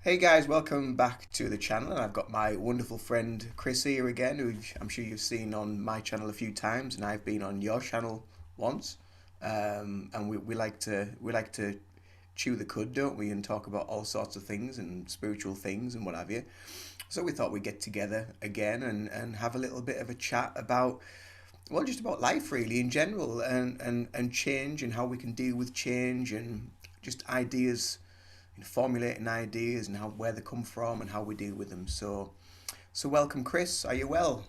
Hey guys, welcome back to the channel. And I've got my wonderful friend Chris here again, who I'm sure you've seen on my channel a few times, and I've been on your channel once. And we like to chew the cud, don't we, and talk about all sorts of things and spiritual things and what have you. So we thought we'd get together again and have a little bit of a chat about, well, just about life really in general, and change, and how we can deal with change, and just ideas, formulating ideas, and how, where they come from, and how we deal with them. So welcome, Chris. Are you well?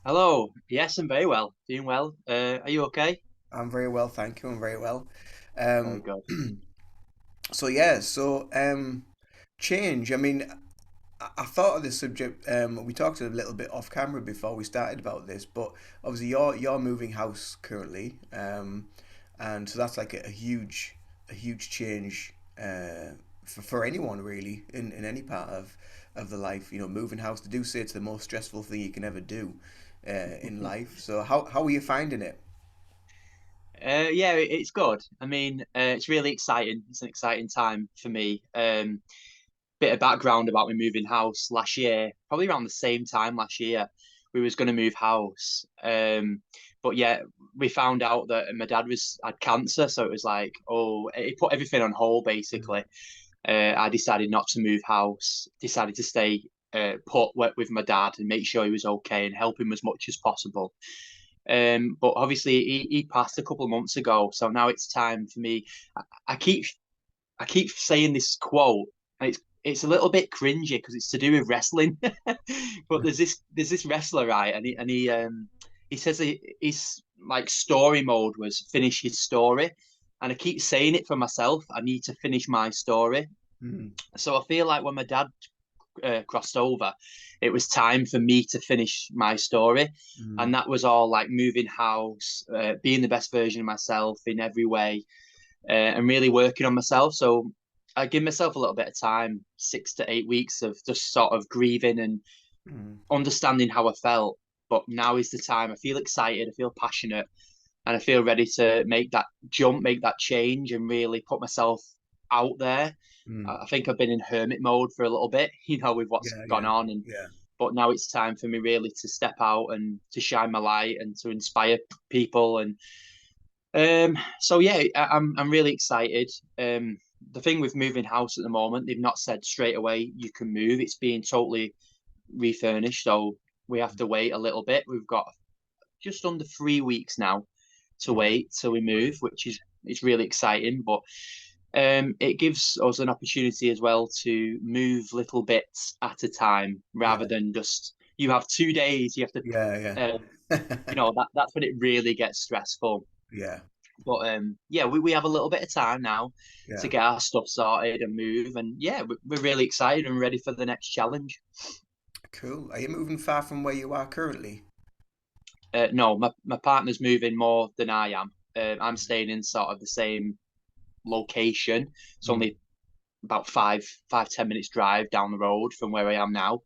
Hello. Yes, I'm very well. Doing well. Are you okay? I'm very well, thank you. I'm very well. Very Um, good. so yeah, so change. I mean, I thought of this subject. We talked a little bit off camera before we started about this, but obviously you're moving house currently, and so that's like a huge change for anyone really in any part of the life. Moving house. They do say it's the most stressful thing you can ever do in life. So how are you finding it? Yeah, it's good. I mean, it's really exciting. It's an exciting time for me. Bit of background about me moving house last year, probably around the same time last year, we was going to move house. But yeah, we found out that my dad was had cancer, so it was like, oh, it put everything on hold basically. I decided not to move house, decided to stay put with my dad and make sure he was okay and help him as much as possible. But obviously he passed a couple of months ago, so now it's time for me. I, I keep I keep saying this quote, and it's a little bit cringy because it's to do with wrestling. But there's this wrestler, right, and he says his like story mode was finish his story, and I keep saying it for myself. I need to finish my story. Mm, So I feel like when my dad crossed over, it was time for me to finish my story. mm, And that was all like moving house, being the best version of myself in every way, and really working on myself. So I give myself a little bit of time, 6 to 8 weeks of just sort of grieving and mm. understanding how I felt. But now is the time. I feel excited, I feel passionate, and I feel ready to make that jump, make that change, and really put myself out there. Mm. I think I've been in hermit mode for a little bit, with what's Yeah, gone yeah, on, and yeah. but now it's time for me really to step out and to shine my light and to inspire people. And so yeah, I'm really excited. The thing with moving house at the moment, they've not said straight away you can move. It's being totally refurnished, so we have to wait a little bit. We've got just under 3 weeks now to Right, wait till we right. move, which is it's really exciting. But it gives us an opportunity as well to move little bits at a time rather Yeah, than just you have 2 days. You have yeah, to, that's when it really gets stressful. yeah, But yeah, we have a little bit of time now to yeah. get our stuff sorted and move, and yeah, we're really excited and ready for the next challenge. Cool. Are you moving far from where you are currently? No, my partner's moving more than I am. I'm staying in sort of the same location. It's Mm. only about 10 minutes drive down the road from where I am now.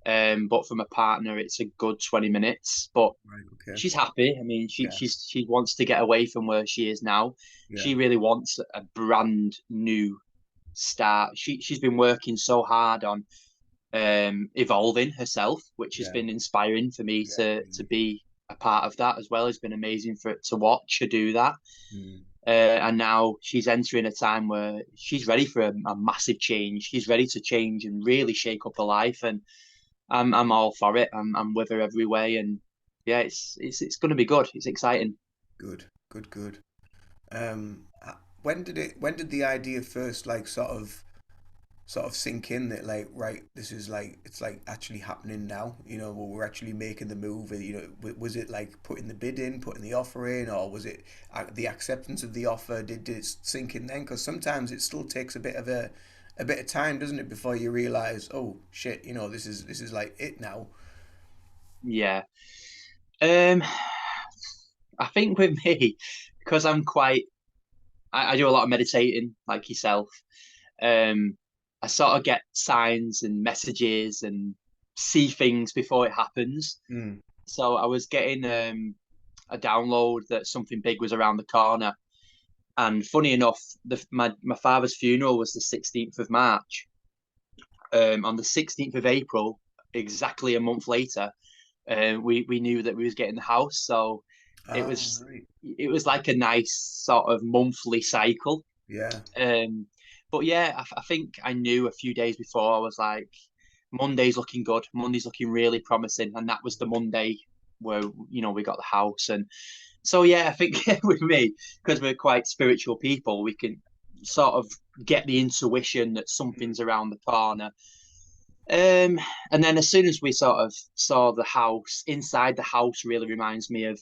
But for my partner, it's a good 20 minutes. But Right, okay. she's happy. I mean, Yeah, she wants to get away from where she is now. yeah, She really wants a brand new start. She's been working so hard on evolving herself, which has yeah, been inspiring for me yeah, to be a part of that as well. It's been amazing to watch her do that. mm, And now she's entering a time where she's ready for a massive change. She's ready to change and really shake up her life, and I'm all for it. I'm with her every way, and yeah, it's going to be good. It's exciting. good, good, good. When did the idea first like sort of sink in that, like, right, this is like, it's like actually happening now, well, we're actually making the move, was it like putting the bid in, putting the offer in, or was it the acceptance of the offer, did it sink in then? Because sometimes it still takes a bit of time, doesn't it, before you realize, oh shit, this is like it now. Yeah. Um, I think with me, because I do a lot of meditating, like yourself. Um, I sort of get signs and messages and see things before it happens. Mm. So I was getting a download that something big was around the corner. And funny enough, my father's funeral was the 16th of March. on the 16th of April, exactly a month later, we knew that we was getting the house. So it Ah, was right. it was like a nice sort of monthly cycle. Yeah. Um, but yeah, I think I knew a few days before. I was like, Monday's looking good. Monday's looking really promising, and that was the Monday where we got the house. And so yeah, I think with me, because we're quite spiritual people, we can sort of get the intuition that Mm. something's around the corner. Um, and then as soon as we sort of saw the house, inside the house really reminds me of,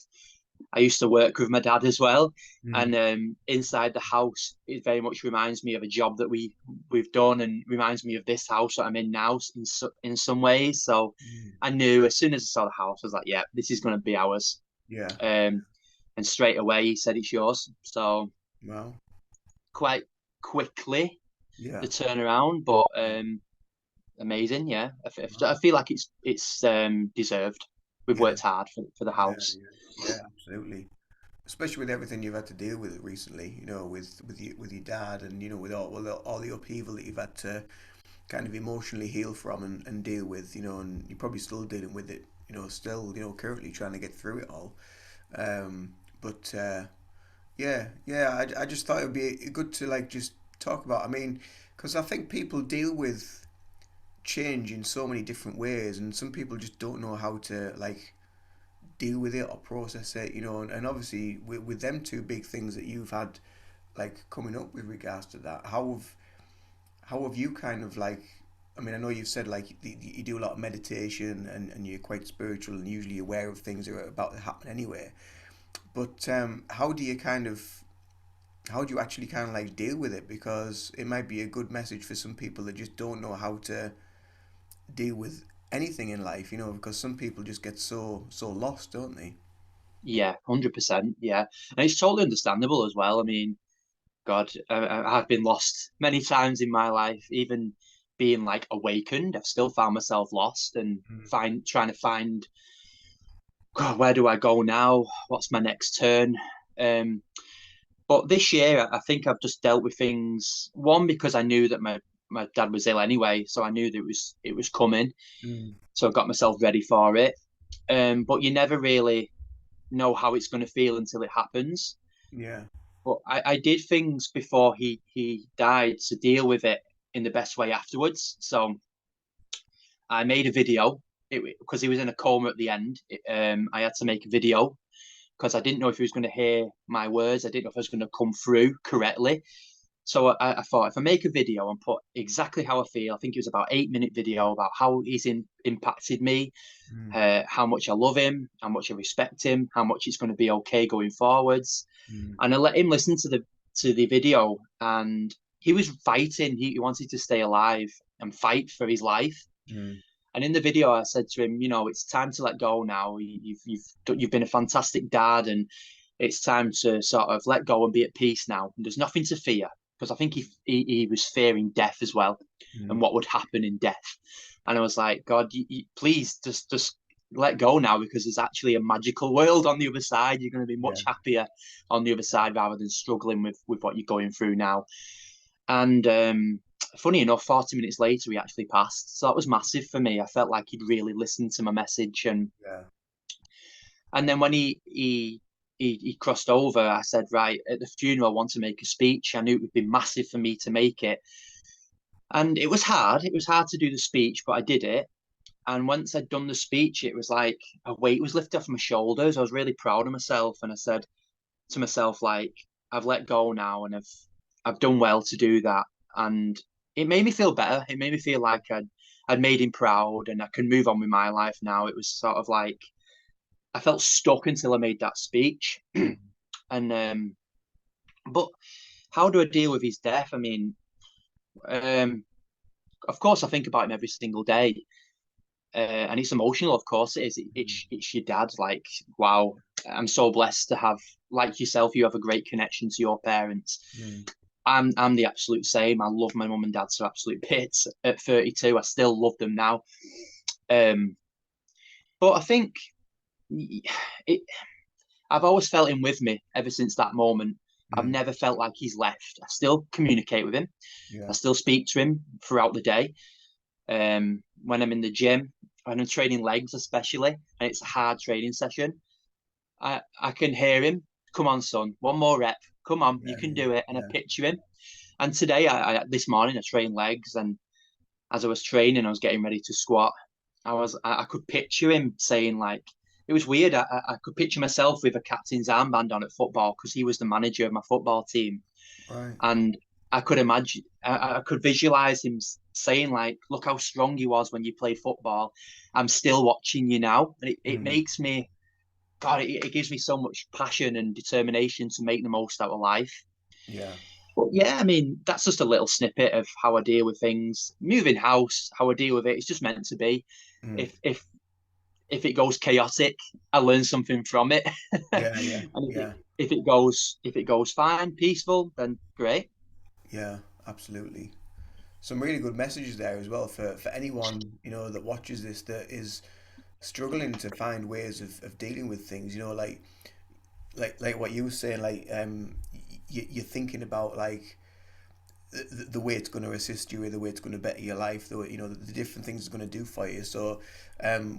I used to work with my dad as well, Mm. and inside the house it very much reminds me of a job that we've done, and reminds me of this house that I'm in now in some ways. So Mm. I knew as soon as I saw the house, I was like, yeah, this is going to be ours. Yeah. Um, and straight away he said it's yours. So Well, quite quickly yeah. the turnaround, but Yeah. amazing. Yeah, I Wow. feel like it's deserved. We've Yeah. worked hard for the Yeah. house. Yeah. Yeah. Absolutely. Especially with everything you've had to deal with recently, with your dad, and with all the upheaval that you've had to kind of emotionally heal from and deal with, and you're probably still dealing with it, still, currently trying to get through it all. But yeah, yeah, I just thought it would be good to like just talk about. I mean, because I think people deal with change in so many different ways, and some people just don't know how to like deal with it or process it, and obviously with them two big things that you've had like coming up with regards to that, how have you kind of like, I mean, I know you've said like you do a lot of meditation and you're quite spiritual and usually aware of things that are about to happen anyway, but how do you actually kind of like deal with it, because it might be a good message for some people that just don't know how to deal with anything in life, because some people just get so lost, don't they? Yeah, 100%. Yeah, and it's totally understandable as well. I mean, God, I've been lost many times in my life. Even being like awakened, I've still found myself lost and Mm. trying to find, God, where do I go now? What's my next turn? Um, but this year, I think I've just dealt with things. One, because I knew that my dad was ill anyway, so I knew that it was coming. Mm. So I got myself ready for it. But you never really know how it's going to feel until it happens. Yeah. But I did things before he died to deal with it in the best way afterwards. So I made a video because he was in a coma at the end. I had to make a video because I didn't know if he was going to hear my words. I didn't know if I was going to come through correctly. So I thought if I make a video and put exactly how I feel, I think it was about 8 minute video about how he's impacted me, Mm. how much I love him, how much I respect him, how much it's going to be okay going forwards. Mm. And I let him listen to the video, and he was fighting. He wanted to stay alive and fight for his life. Mm. And in the video, I said to him, it's time to let go now. You've been a fantastic dad, and it's time to sort of let go and be at peace now. And there's nothing to fear, because I think he was fearing death as well, and Mm. what would happen in death. And I was like, God, please just let go now, because there's actually a magical world on the other side. You're going to be Yeah. much happier on the other side rather than struggling with what you're going through now. And funny enough, 40 minutes later, he actually passed. So that was massive for me. I felt like he'd really listened to my message. Yeah. And then when he crossed over, I said, right, at the funeral, I want to make a speech. I knew it would be massive for me to make it. And it was hard. It was hard to do the speech, but I did it. And once I'd done the speech, it was like a weight was lifted off my shoulders. I was really proud of myself. And I said to myself, like, I've let go now, and I've done well to do that. And it made me feel better. It made me feel like I'd made him proud, and I can move on with my life now. It was sort of like I felt stuck until I made that speech. And but how do I deal with his death? I mean, um, of course, I think about him every single day. And it's emotional, of course it is. Mm. It's your dad. Like, wow, I'm so blessed to have, like yourself, you have a great connection to your parents. Mm. I'm the absolute same. I love my mum and dad to absolute bits. At 32, I still love them now. Um, but I think it. I've always felt him with me ever since that moment. I've Mm. never felt like he's left. I still communicate with him. I Yeah. still speak to him throughout the day. When I'm in the gym, when I'm training legs especially, and it's a hard training session, I can hear him. Come on, son, one more rep. Come on, you Yeah, can yeah, do it. And I yeah. picture him. And today, this morning, I trained legs, and as I was training, I was getting ready to squat. I could picture him saying like, it was weird. I could picture myself with a captain's armband on at football because he was the manager of my football team, Right. and I could imagine, I could visualize him saying like, "Look how strong you was when you played football. I'm still watching you now," and it Mm. makes me, God, it gives me so much passion and determination to make the most out of life. Yeah. But yeah, I mean, that's just a little snippet of how I deal with things. Moving house, how I deal with it, it's just meant to be. Mm. If it goes chaotic, I learn something from it. Yeah, yeah, And yeah, if it goes fine, peaceful, then great. yeah, absolutely. Some really good messages there as well for anyone, that watches this that is struggling to find ways of dealing with things, like what you were saying, like you're thinking about like the way it's going to assist you, or the way it's going to better your life, the different things it's going to do for you. So,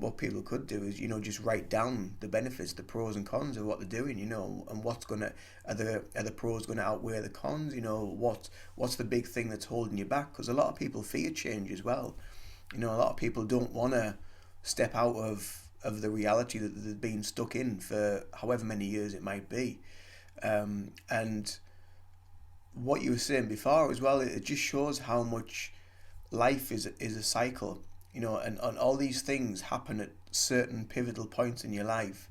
what people could do is, just write down the benefits, the pros and cons of what they're doing, and what's going to, are the pros going to outweigh the cons? What's the big thing that's holding you back? Because a lot of people fear change as well. A lot of people don't want to step out of the reality that they've been stuck in for however many years it might be. And what you were saying before as well, it just shows how much life is a cycle, and all these things happen at certain pivotal points in your life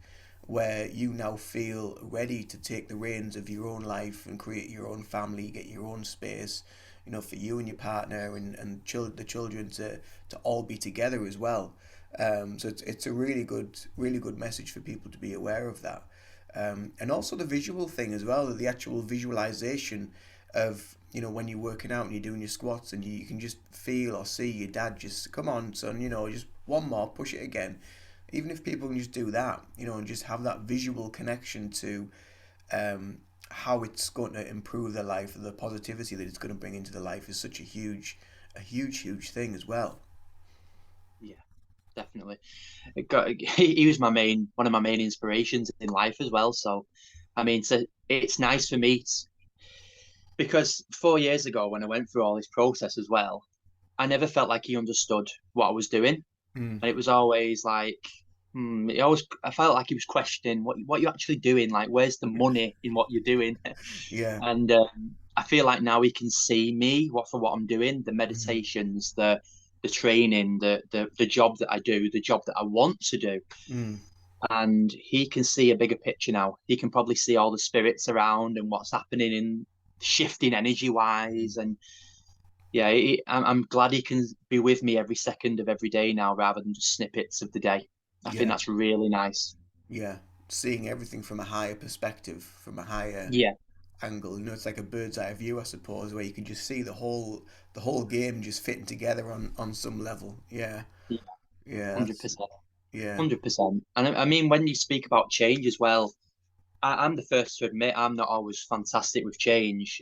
where you now feel ready to take the reins of your own life and create your own family, get your own space, for you and your partner and the children to all be together as well. So it's a really good message for people to be aware of that. And also the visual thing as well, the actual visualization of, when you're working out and you're doing your squats, and you can just feel or see your dad just, come on son, just one more, push it again. Even if people can just do that, and just have that visual connection to how it's going to improve their life, and the positivity that it's going to bring into their life, is such a huge thing as well. Yeah, definitely. He was one of my main inspirations in life as well. So, I mean, it's nice for me because 4 years ago, when I went through all this process as well, I never felt like he understood what I was doing. Mm. And it was always like, I felt like he was questioning what you're actually doing. Like, where's the money in what you're doing? Yeah. And I feel like now he can see me for what I'm doing, the Mm. meditations, the training, the job that I do, the job that I want to do. Mm. And he can see a bigger picture now. He can probably see all the spirits around and what's happening in shifting energy wise. And yeah, I'm glad he can be with me every second of every day now rather than just snippets of the day. I think Yeah. that's really nice. Yeah. Seeing everything from a higher perspective, from a higher Yeah, angle. It's like a bird's eye view, I suppose, where you can just see the whole game just fitting together on some level. Yeah. yeah, Yeah. That's 100%. yeah. 100%. And I mean, when you speak about change as well, I'm the first to admit I'm not always fantastic with change.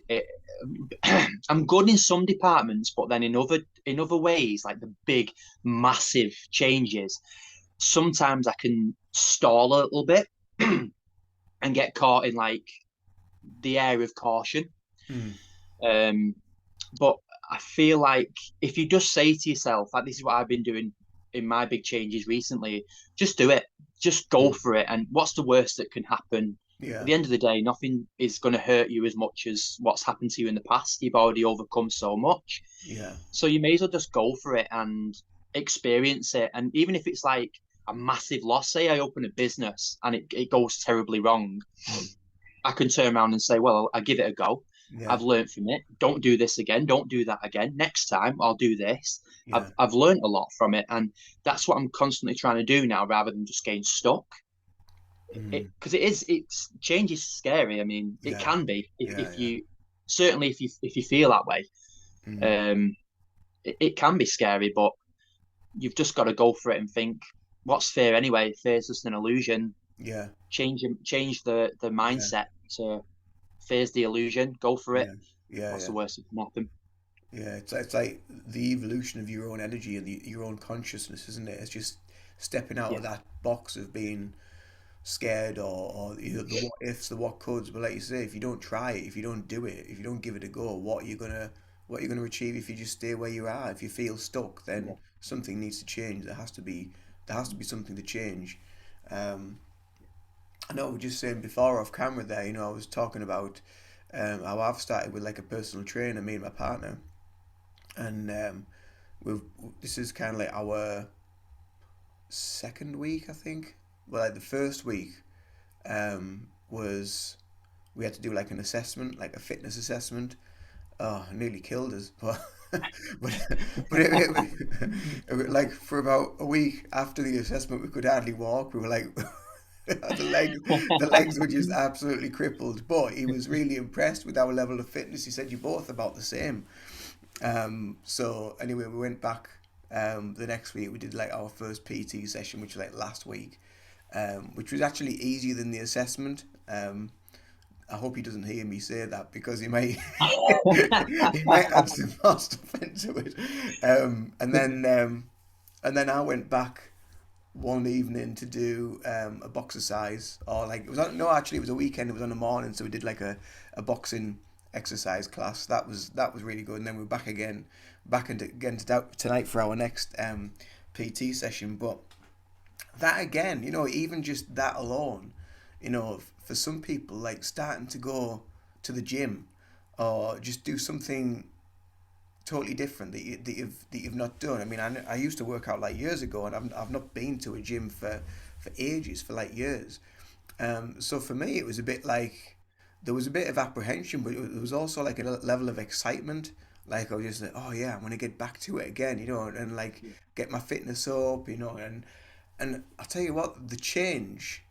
I'm good in some departments, but then in other ways, like the big, massive changes, sometimes I can stall a little bit and get caught in like the air of caution. Mm. Um, but I feel like if you just say to yourself, like this is what I've been doing in my big changes recently, just do it. Just go Mm. for it. And what's the worst that can happen? At Yeah. the end of the day, nothing is going to hurt you as much as what's happened to you in the past. You've already overcome so much. Yeah. So you may as well just go for it and experience it. And even if it's like a massive loss, say I open a business and it goes terribly wrong, Mm. I can turn around and say, well, I give it a go. Yeah. I've learned from it. Don't do this again. Don't do that again. Next time, I'll do this. I've Yeah. I've learned a lot from it, and that's what I'm constantly trying to do now, rather than just getting stuck. Mm. Because it's change is scary. I mean, it Yeah. can be Yeah. if Yeah. you certainly if you feel that way. Mm. Um, it can be scary, but you've just got to go for it and think, what's fear anyway? Fear's just an illusion. Yeah. Change the Yeah. mindset to fear's the illusion. Go for it. Yeah. Yeah. What's Yeah. the worst that can happen? Yeah, it's like the evolution of your own energy and your own consciousness, isn't it? It's just stepping out Yeah, of that box of being scared or the what ifs, the what coulds. But like you say, if you don't try it, if you don't do it, if you don't give it a go, what are you gonna achieve if you just stay where you are? If you feel stuck, then yeah, something needs to change. There has to be something to change. Um, I know we were just saying before off camera there, I was talking about how I've started with like a personal trainer, me and my partner, and we've this is kind of like our second week, I think. Well, like the first week was we had to do like an assessment, like a fitness assessment. Oh, it nearly killed us, but like for about a week after the assessment, we could hardly walk. We were like, the legs were just absolutely crippled. But he was really impressed with our level of fitness. He said, "You're both about the same." So anyway, we went back the next week. We did like our first PT session, which was like last week, which was actually easier than the assessment. I hope he doesn't hear me say that because he might he might add some more stuff into it. And then I went back one evening to do a boxercise, or like it was on, no, actually it was a weekend. It was on a morning, so we did like a boxing exercise class. That was really good. And then we're back into, again tonight for our next PT session. But that again, even just that alone, for some people, like starting to go to the gym or just do something totally different that you've not done. I mean, I used to work out like years ago, and I've not been to a gym for ages, for like years. So for me, it was a bit like there was a bit of apprehension, but it was also like a level of excitement. Like I was just like, oh yeah, I'm gonna get back to it again, and like get my fitness up, and I'll tell you what, the change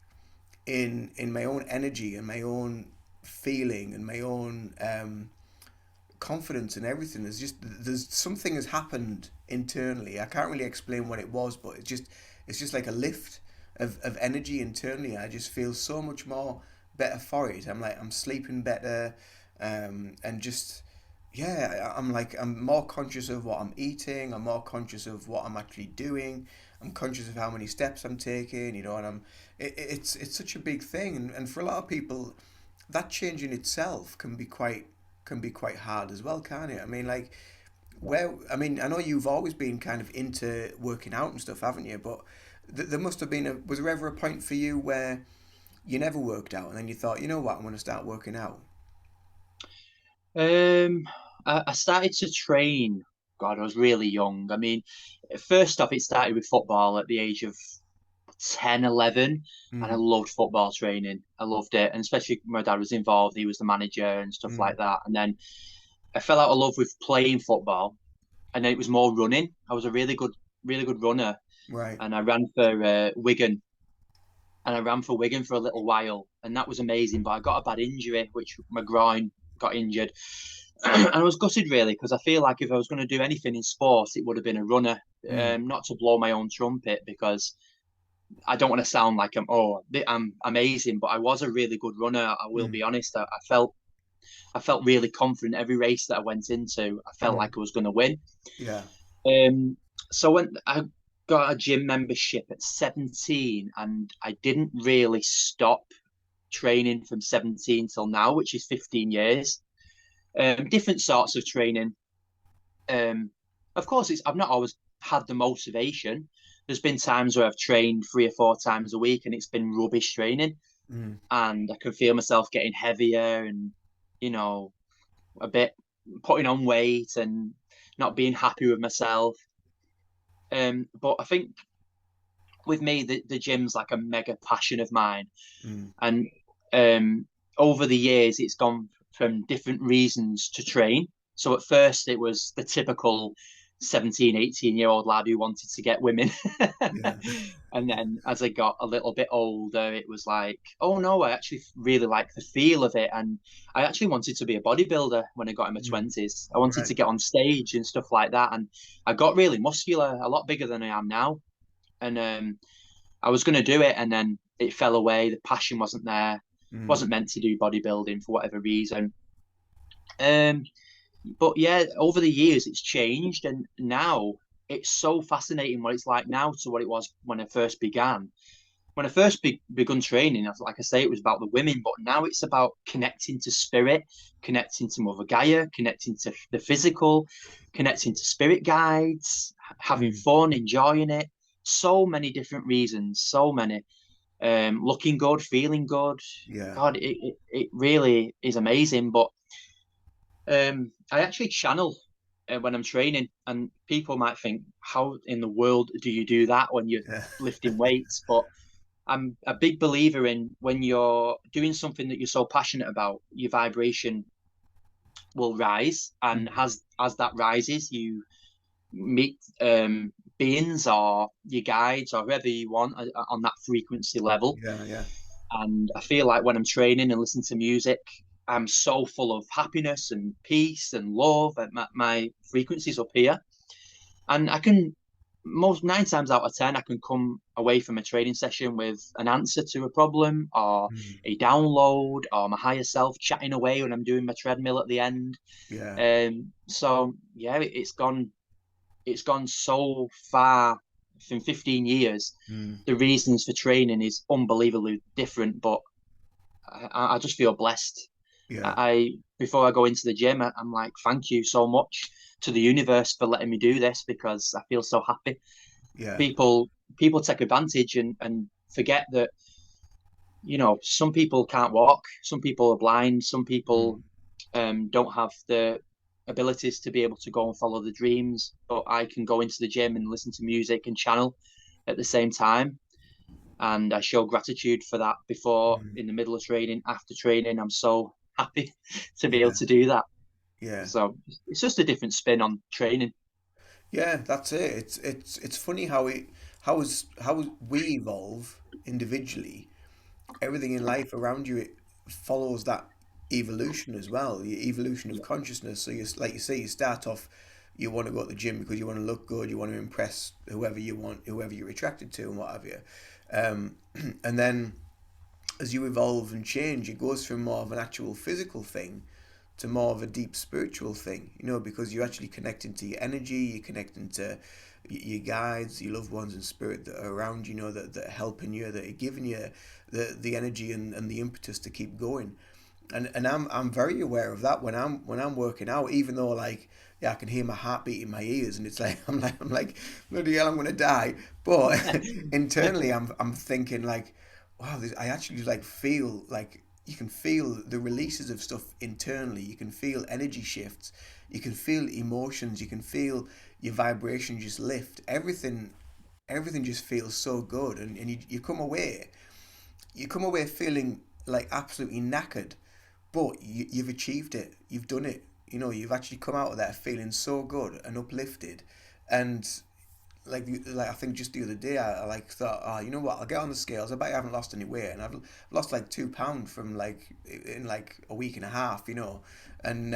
in my own energy and my own feeling and my own confidence and everything. There's something has happened internally. I can't really explain what it was, but it's just like a lift of energy internally. I just feel so much more better for it. I'm sleeping better, and just yeah, I'm like I'm more conscious of what I'm eating. I'm more conscious of what I'm actually doing. I'm conscious of how many steps I'm taking. And it's such a big thing, and for a lot of people, that change in itself can be quite hard as well, can't it? I mean, like, I mean, I know you've always been kind of into working out and stuff, haven't you? But there must have been was there ever a point for you where you never worked out and then you thought, you know what, I'm going to start working out? Um, I started to train. God, I was really young. I mean, first off, it started with football at the age of 10, 11, and I Mm, loved football training. I loved it, and especially my dad was involved. He was the manager and stuff mm, like that. And then I fell out of love with playing football, and then it was more running. I was a really good runner, right. and I ran for Wigan, and I ran for Wigan for a little while, and that was amazing. But I got a bad injury, which my groin got injured, and I was gutted really because I feel like if I was going to do anything in sport, it would have been a runner. Mm, Not to blow my own trumpet because I don't want to sound like I'm amazing, but I was a really good runner. I will mm, be honest. I felt really confident every race that I went into. I felt mm, like I was going to win. yeah. Um, so when I got a gym membership at 17, and I didn't really stop training from 17 till now, which is 15 years. Different sorts of training. Um, of course, I've not always had the motivation. There's been times where I've trained 3 or 4 times a week, and it's been rubbish training, Mm, and I can feel myself getting heavier and you know a bit putting on weight and not being happy with myself. But I think with me, the gym's like a mega passion of mine. mm, And um, over the years, it's gone from different reasons to train. So at first, it was the typical 17, 18-year-old lad who wanted to get women. yeah. And then as I got a little bit older, it was like, oh no, I actually really like the feel of it. And I actually wanted to be a bodybuilder when I got in my Mm, 20s. I wanted right. to get on stage and stuff like that. And I got really muscular, a lot bigger than I am now. And I was going to do it, and then it fell away. The passion wasn't there. Mm, Wasn't meant to do bodybuilding for whatever reason. Um, But yeah, over the years it's changed, and now it's so fascinating what it's like now to what it was when I first began. When I first begun training, like I say, it was about the women, but now it's about connecting to spirit, connecting to Mother Gaia, connecting to the physical, connecting to spirit guides, having Mm. fun, enjoying it. So many different reasons, so many. Looking good, feeling good. Yeah. God, it really is amazing. But I actually channel when I'm training, and people might think, how in the world do you do that when you're Yeah. lifting weights? But I'm a big believer in when you're doing something that you're so passionate about, your vibration will rise, and Mm. as that rises, you meet beings or your guides or whoever you want on that frequency level. Yeah. Yeah. And I feel like when I'm training and listening to music, I'm so full of happiness and peace and love, and my frequencies up here. And I can most 9 times out of 10, I can come away from a training session with an answer to a problem or Mm. a download or my higher self chatting away when I'm doing my treadmill at the end. Yeah. So yeah, it's gone so far from 15 years. Mm. The reasons for training is unbelievably different, but I just feel blessed. Yeah. I before I go into the gym, I'm like, thank you so much to the universe for letting me do this because I feel so happy. Yeah. People take advantage and forget that, some people can't walk, some people are blind, some Mm. people don't have the abilities to be able to go and follow the dreams, but I can go into the gym and listen to music and channel at the same time. And I show gratitude for that before, Mm. in the middle of training, after training. I'm so happy to be able Yeah. to do that. Yeah. So it's just a different spin on training. Yeah, that's it. It's funny how we evolve individually. Everything in life around you, it follows that evolution as well. The evolution of Yeah. consciousness. So you like you say, you start off, you want to go to the gym because you want to look good, you want to impress whoever you want, whoever you're attracted to, and what have you. Um, and then as you evolve and change, it goes from more of an actual physical thing to more of a deep spiritual thing, because you're actually connecting to your energy, you're connecting to your guides, your loved ones in spirit that are around you, that are helping you, that are giving you the energy and the impetus to keep going. And I'm very aware of that when I'm working out, even though like yeah, I can hear my heartbeat in my ears, and it's like I'm like bloody hell, I'm gonna die. But internally, I'm thinking like, wow, I actually like feel like you can feel the releases of stuff internally. You can feel energy shifts. You can feel emotions. You can feel your vibration just lift. Everything just feels so good, and you come away. You come away feeling like absolutely knackered, but you've achieved it. You've done it. You've actually come out of there feeling so good and uplifted, and like I think just the other day I like thought, oh, you know what? I'll get on the scales. I bet I haven't lost any weight, and I've lost like 2 pound from like in like a week and a half. And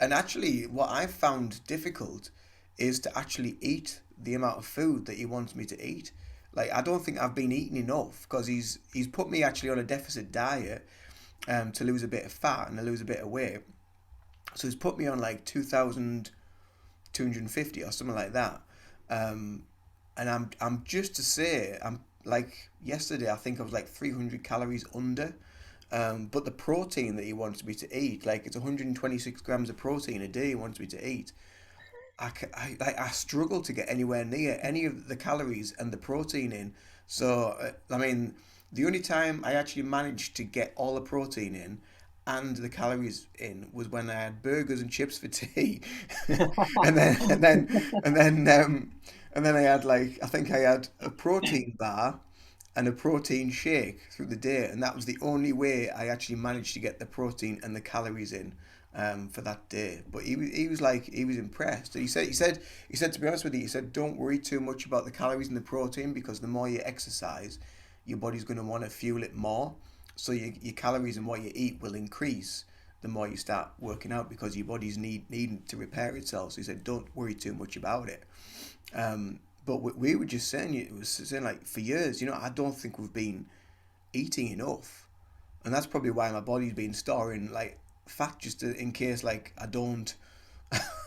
actually, what I've found difficult is to actually eat the amount of food that he wants me to eat. Like I don't think I've been eating enough because he's put me actually on a deficit diet to lose a bit of fat and to lose a bit of weight. So he's put me on like 2,250 or something like that. Um, and I'm just to say I'm like yesterday I think I was like 300 calories under. But the protein that he wants me to eat, like it's 126 grams of protein a day he wants me to eat. I struggle to get anywhere near any of the calories and the protein in. So, I mean, the only time I actually managed to get all the protein in and the calories in was when I had burgers and chips for tea, and then and then and then and then I had like I think I had a protein bar and a protein shake through the day, and that was the only way I actually managed to get the protein and the calories in for that day. But he was like he was impressed. He said to be honest with you, he said don't worry too much about the calories and the protein because the more you exercise, your body's going to want to fuel it more. So your calories and what you eat will increase the more you start working out because your body's needing to repair itself. So he said don't worry too much about it. But we were just saying, it was saying like for years, I don't think we've been eating enough, and that's probably why my body's been storing like fat just in case like I don't.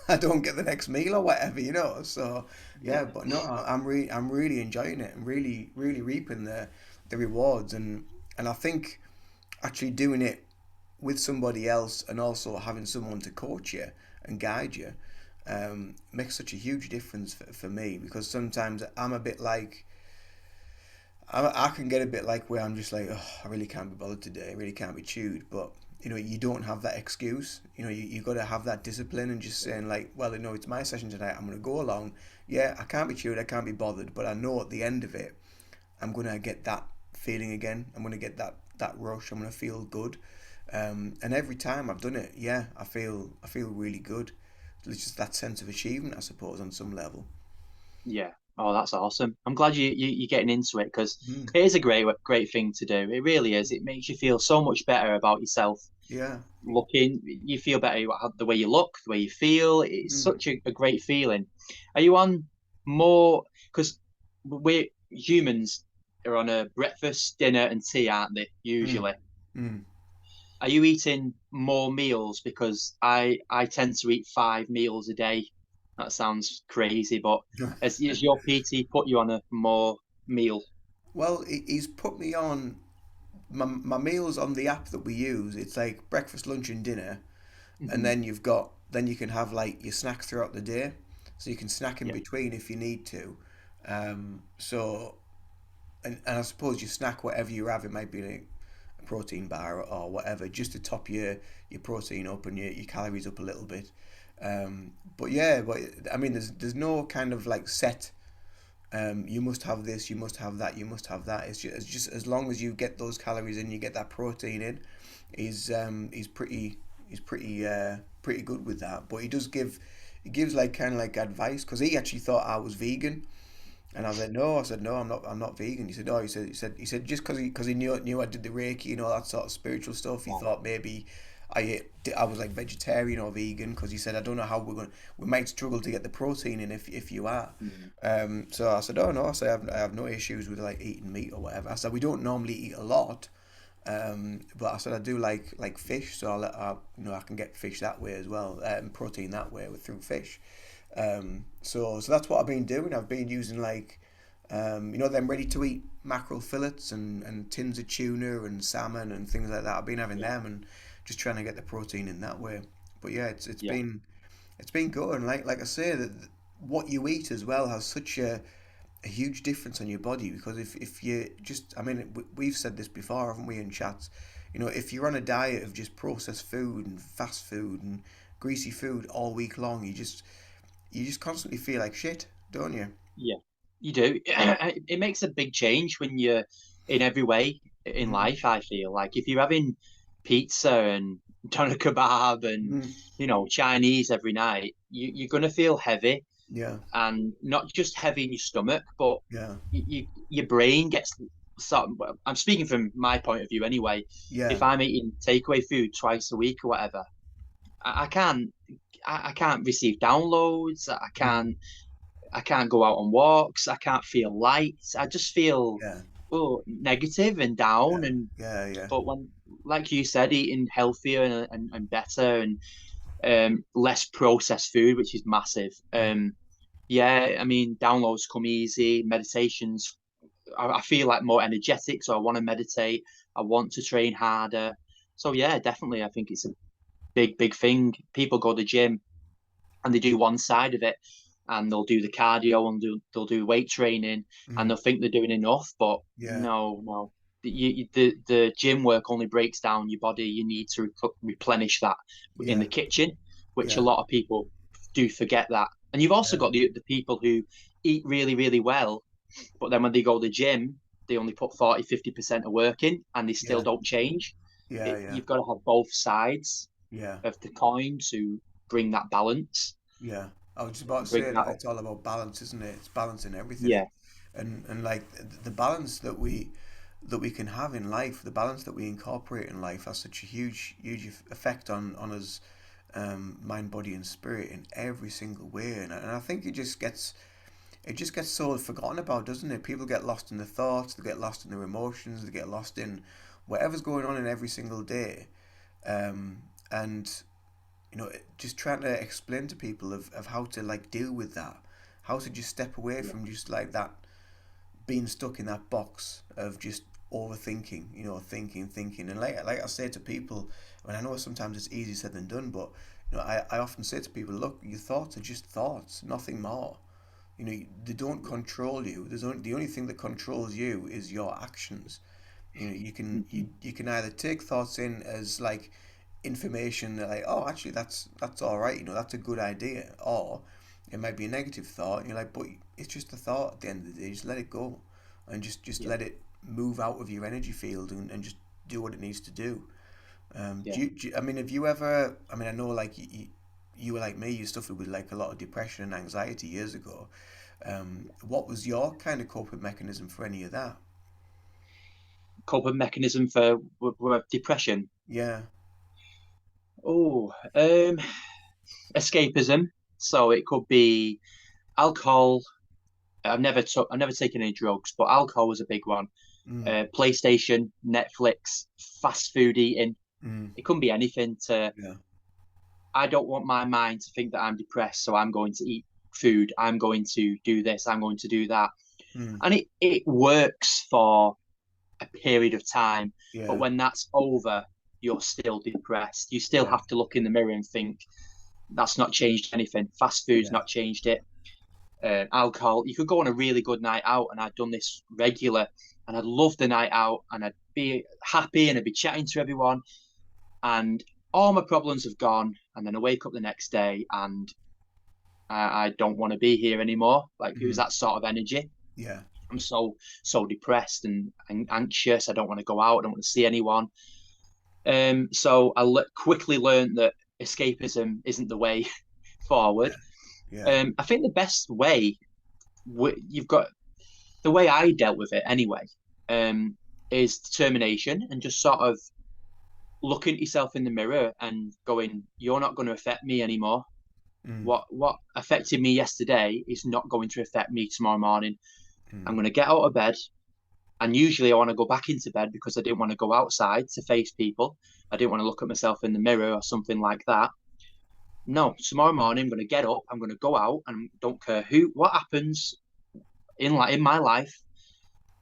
I don't get the next meal or whatever, you know. So yeah, Yeah, but no, I'm really enjoying it and really reaping the rewards, and I think actually doing it with somebody else and also having someone to coach you and guide you makes such a huge difference for me, because sometimes I'm a bit like I can get a bit like where I'm just like, oh, I really can't be bothered today. I really can't be chewed. But you know, you don't have that excuse. You know, you got to have that discipline and just saying like, well, you know, it's my session tonight. I'm gonna go along. Yeah, I can't be chewed. I can't be bothered. But I know at the end of it, I'm gonna get that feeling again. I'm gonna get that rush. I'm gonna feel good. And every time I've done it, yeah, I feel really good. It's just that sense of achievement, I suppose, on some level. yeah. Oh, that's awesome. I'm glad you're getting into it because Mm, it is a great thing to do. It really is. It makes you feel so much better about yourself. yeah. Looking, you feel better about the way you look, the way you feel. It's Mm, such a great feeling. Are you on more? Because we humans are on a breakfast, dinner, and tea, aren't they? mm, Usually. mm. Are you eating more meals? Because I tend to eat 5 meals a day. That sounds crazy, but has your PT put you on a more meal? Well, he's put me on my meals on the app that we use. It's like breakfast, lunch, and dinner, and Hmm. then then you can have like your snacks throughout the day, so you can snack in Yeah, between if you need to. So and I suppose you snack whatever you have. It might be like a protein bar or whatever, just to top your protein up and your calories up a little bit. But yeah, but I mean, there's no kind of like set. You must have this, you must have that, you must have that. It's just as long as you get those calories in, you get that protein in. He's pretty good with that. But he gives like kind of like advice, because he actually thought I was vegan, and I was like, no. I said, no, I'm not vegan. He said, oh, he said just because he knew I did the Reiki and all that sort of spiritual stuff, he yeah, thought maybe I was like vegetarian or vegan, because he said, I don't know how we might struggle to get the protein in if you are. mm, So I said, oh no, I said I have no issues with like eating meat or whatever. I said we don't normally eat a lot, but I said I do like fish, so I can get fish that way as well, protein that way through fish. So that's what I've been doing. I've been using like, them ready to eat mackerel fillets and tins of tuna and salmon and things like that. I've been having yeah, them and just trying to get the protein in that way. But yeah, yeah, it's been good. And like I say, that what you eat as well has such a huge difference on your body, because if you just, I mean, we've said this before, haven't we, in chats? If you're on a diet of just processed food and fast food and greasy food all week long, you just constantly feel like shit, don't you? yeah. You do. It makes a big change when you're in every way in Mm, life. I feel like if you're having pizza and doner kebab and mm, Chinese every night, you're gonna feel heavy, yeah, and not just heavy in your stomach, but yeah, your brain gets sort of, well, I'm speaking from my point of view anyway. If yeah, I'm eating takeaway food twice a week or whatever, I can't I can't receive downloads. mm, I can't go out on walks. I can't feel light. I just feel yeah, negative and down. yeah, And yeah, yeah, but when, like you said, eating healthier and better and less processed food, which is massive. mm, Yeah, I mean, downloads come easy. Meditations, I feel like more energetic, so I want to meditate. I want to train harder. So yeah, definitely, I think it's a big thing. People go to the gym and they do one side of it, and they'll do the cardio and they'll do weight training, and mm, they'll think they're doing enough, but yeah, no. The gym work only breaks down your body. You need to replenish that in yeah, the kitchen, which a yeah, lot of people do forget that. And you've also yeah, got the people who eat really well, but then when they go to the gym, they only put 40-50% of work in and they still yeah, don't change. yeah, yeah, You've got to have both sides yeah, of the coin to bring that balance, yeah. I was just about to bring say that that up. it's all about balance, isn't it? It's balancing everything, Yeah, and like the balance that we can have in life, the balance that we incorporate in life has such a huge effect on us, mind, body, and spirit in every single way. And I think it just gets so forgotten about, doesn't it? People get lost in their thoughts, they get lost in their emotions, they get lost in whatever's going on in every single day. And just trying to explain to people of how to like deal with that, how to just step away Yeah. from just like that, being stuck in that box of just overthinking, thinking. And like I say to people, and I know sometimes it's easier said than done, but I often say to people, look, your thoughts are just thoughts, nothing more. They don't Yeah. control you. The only thing that controls you is your actions. You can Mhm. you can either take thoughts in as like information that like, oh, actually that's all right, that's a good idea, or it might be a negative thought and you're like, but it's just a thought. At the end of the day, just let it go, and just Yeah. let it move out of your energy field, and just do what it needs to do. Yeah. I mean, have you ever, I mean, I know like you were like me, you suffered with like a lot of depression and anxiety years ago. What was your kind of coping mechanism for any of that? Coping mechanism for depression. Yeah. Oh, escapism. So it could be alcohol. I've never taken any drugs, but alcohol was a big one. Mm, PlayStation, Netflix, fast food eating. mm, It couldn't be anything to. yeah. I don't want my mind to think that I'm depressed, so I'm going to eat food. I'm going to do this. I'm going to do that, Mm, and it works for a period of time. But yeah. when that's over, you're still depressed. You still Yeah. have to look in the mirror and think that's not changed anything. Fast food's Yeah. not changed it. Alcohol. You could go on a really good night out, and I'd done this regular, and I'd love the night out, and I'd be happy, and I'd be chatting to everyone, and all my problems have gone, and then I wake up the next day, and I don't want to be here anymore. Like it was Mm, that sort of energy. yeah. I'm so depressed and anxious. I don't want to go out. I don't want to see anyone. So quickly learned that escapism isn't the way forward. Yeah. Yeah. I think the best way you've got the way I dealt with it anyway, um, is determination and just sort of looking at yourself in the mirror and going, "You're not going to affect me anymore. Mm, What affected me yesterday is not going to affect me tomorrow morning. I'm mm, going to get out of bed." And usually I want to go back into bed because I didn't want to go outside to face people. I didn't want to look at myself in the mirror or something like that. No, tomorrow morning I'm going to get up. I'm going to go out and don't care what happens in my life.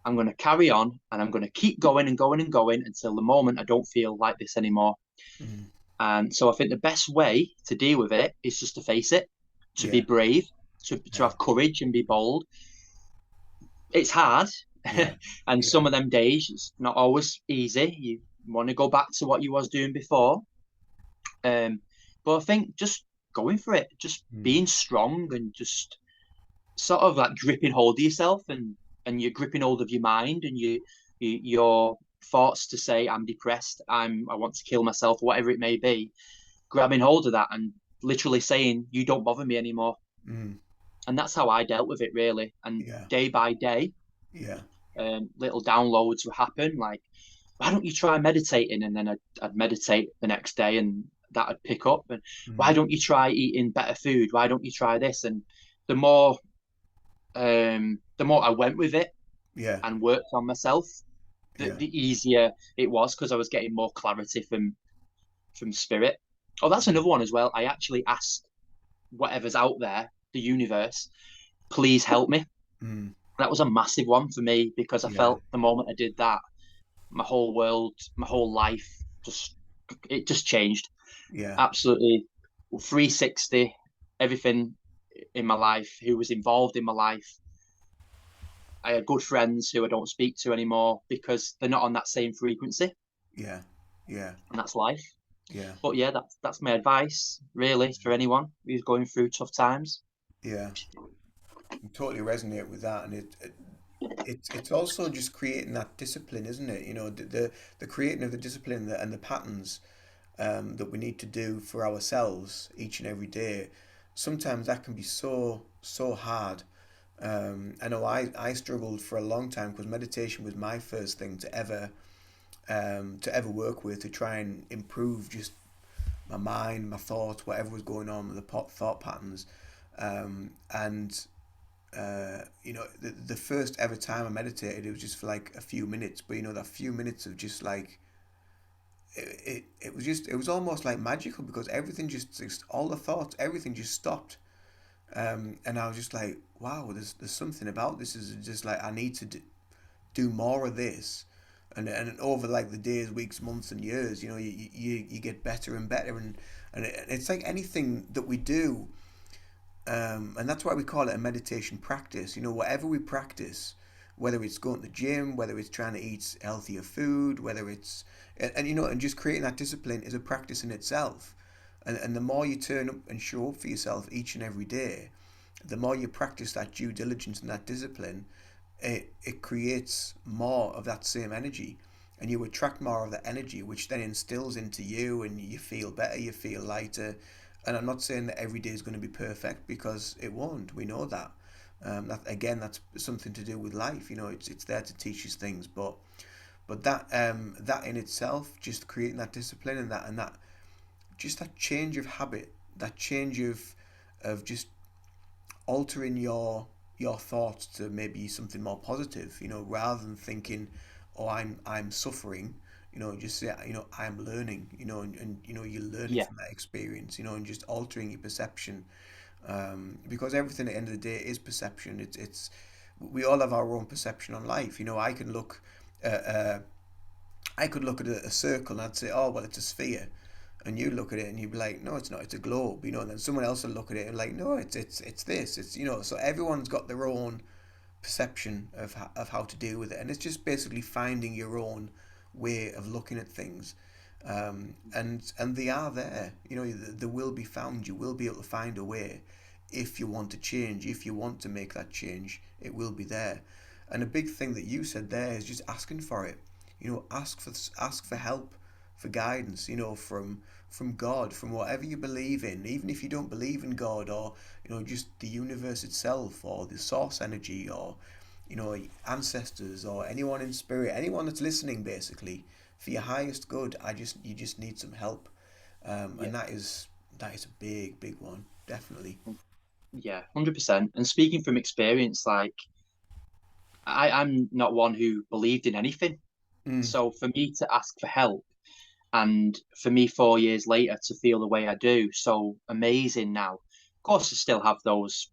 I'm going to carry on and I'm going to keep going and going and going until the moment I don't feel like this anymore. mm, And so I think the best way to deal with it is just to face it, to be yeah. brave, to Yeah. have courage and be bold. It's hard. Yeah. And Yeah. some of them days, it's not always easy. You want to go back to what you was doing before. Um, but I think just going for it, just Mm, being strong and just sort of like gripping hold of yourself and you're gripping hold of your mind and your thoughts to say I'm depressed, I want to kill myself, whatever it may be, grabbing hold of that and literally saying you don't bother me anymore. mm, And that's how I dealt with it really. And yeah. day by day, Yeah. little downloads would happen like, why don't you try meditating? And then I'd meditate the next day and that'd pick up. And why Mm, don't you try eating better food? Why don't you try this? And the more the more I went with it yeah. and worked on myself, Yeah. the easier it was because I was getting more clarity from spirit. Oh, that's another one as well. I actually asked whatever's out there, the universe, please help me. Mm, That was a massive one for me because I yeah. felt the moment I did that, my whole world, my whole life just it just changed. Yeah. Absolutely 360, everything in my life, who was involved in my life. I had good friends who I don't speak to anymore because they're not on that same frequency, Yeah. Yeah. and that's life. Yeah. But yeah, that's my advice really for anyone who's going through tough times. Yeah. I totally resonate with that, and it's also just creating that discipline, isn't it? The creating of the discipline and the patterns that we need to do for ourselves each and every day. Sometimes that can be so hard. I know I struggled for a long time because meditation was my first thing to ever work with, to try and improve just my mind, my thoughts, whatever was going on with the thought patterns. And the first ever time I meditated, it was just for like a few minutes. But that few minutes of just like it was almost like magical because everything just all the thoughts, everything just stopped. And I was just like, wow, there's something about this. Is just like I need to do more of this, and over like the days, weeks, months, and years, you get better and better, and it's like anything that we do, and that's why we call it a meditation practice. Whatever we practice, whether it's going to the gym, whether it's trying to eat healthier food, whether it's and just creating that discipline is a practice in itself. And the more you turn up and show up for yourself each and every day, the more you practice that due diligence and that discipline, it creates more of that same energy, and you attract more of that energy, which then instills into you, and you feel better, you feel lighter. And I'm not saying that every day is going to be perfect, because it won't. We know that. That's something to do with life. It's there to teach us things, but that in itself, just creating that discipline, and that just that change of habit, that change of just altering your thoughts to maybe something more positive, rather than thinking, oh, I'm suffering. Just say, I'm learning, and you're learning Yeah, from that experience, and just altering your perception, because everything at the end of the day is perception. It's we all have our own perception on life. At, uh, I could look at a circle and I'd say, oh, well, it's a sphere. And you look at it and you'd be like, no, it's not, it's a globe, and then someone else will look at it and like, no, it's this, so everyone's got their own perception of how to deal with it, and it's just basically finding your own way of looking at things, and they are there, they will be found. You will be able to find a way. If you want to change, if you want to make that change, it will be there. And a big thing that you said there is just asking for it. Ask for help, for guidance, from God, from whatever you believe in. Even if you don't believe in God, or just the universe itself, or the source energy, or ancestors, or anyone in spirit, anyone that's listening, basically, for your highest good. You just need some help, yeah, and that is a big, big one, definitely. yeah, 100%. And speaking from experience, like I'm not one who believed in anything. Mm, So for me to ask for help, and for me 4 years later to feel the way I do, so amazing now. Of course, I still have those,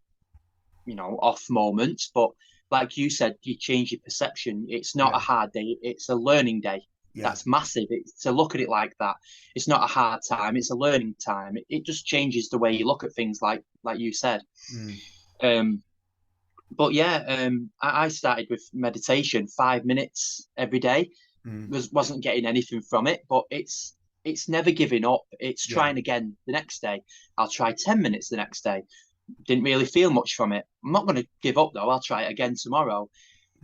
off moments, but like you said, you change your perception. It's not a yeah, hard day, it's a learning day. yeah, That's massive. To look at it like that. It's not a hard time, it's a learning time. It just changes the way you look at things, like you said. mm, Um, but yeah, I started with meditation, 5 minutes every day. mm, Wasn't getting anything from it, but it's never giving up. It's yeah, trying again the next day. I'll try 10 minutes the next day. Didn't really feel much from it. I'm not going to give up though. I'll try it again tomorrow.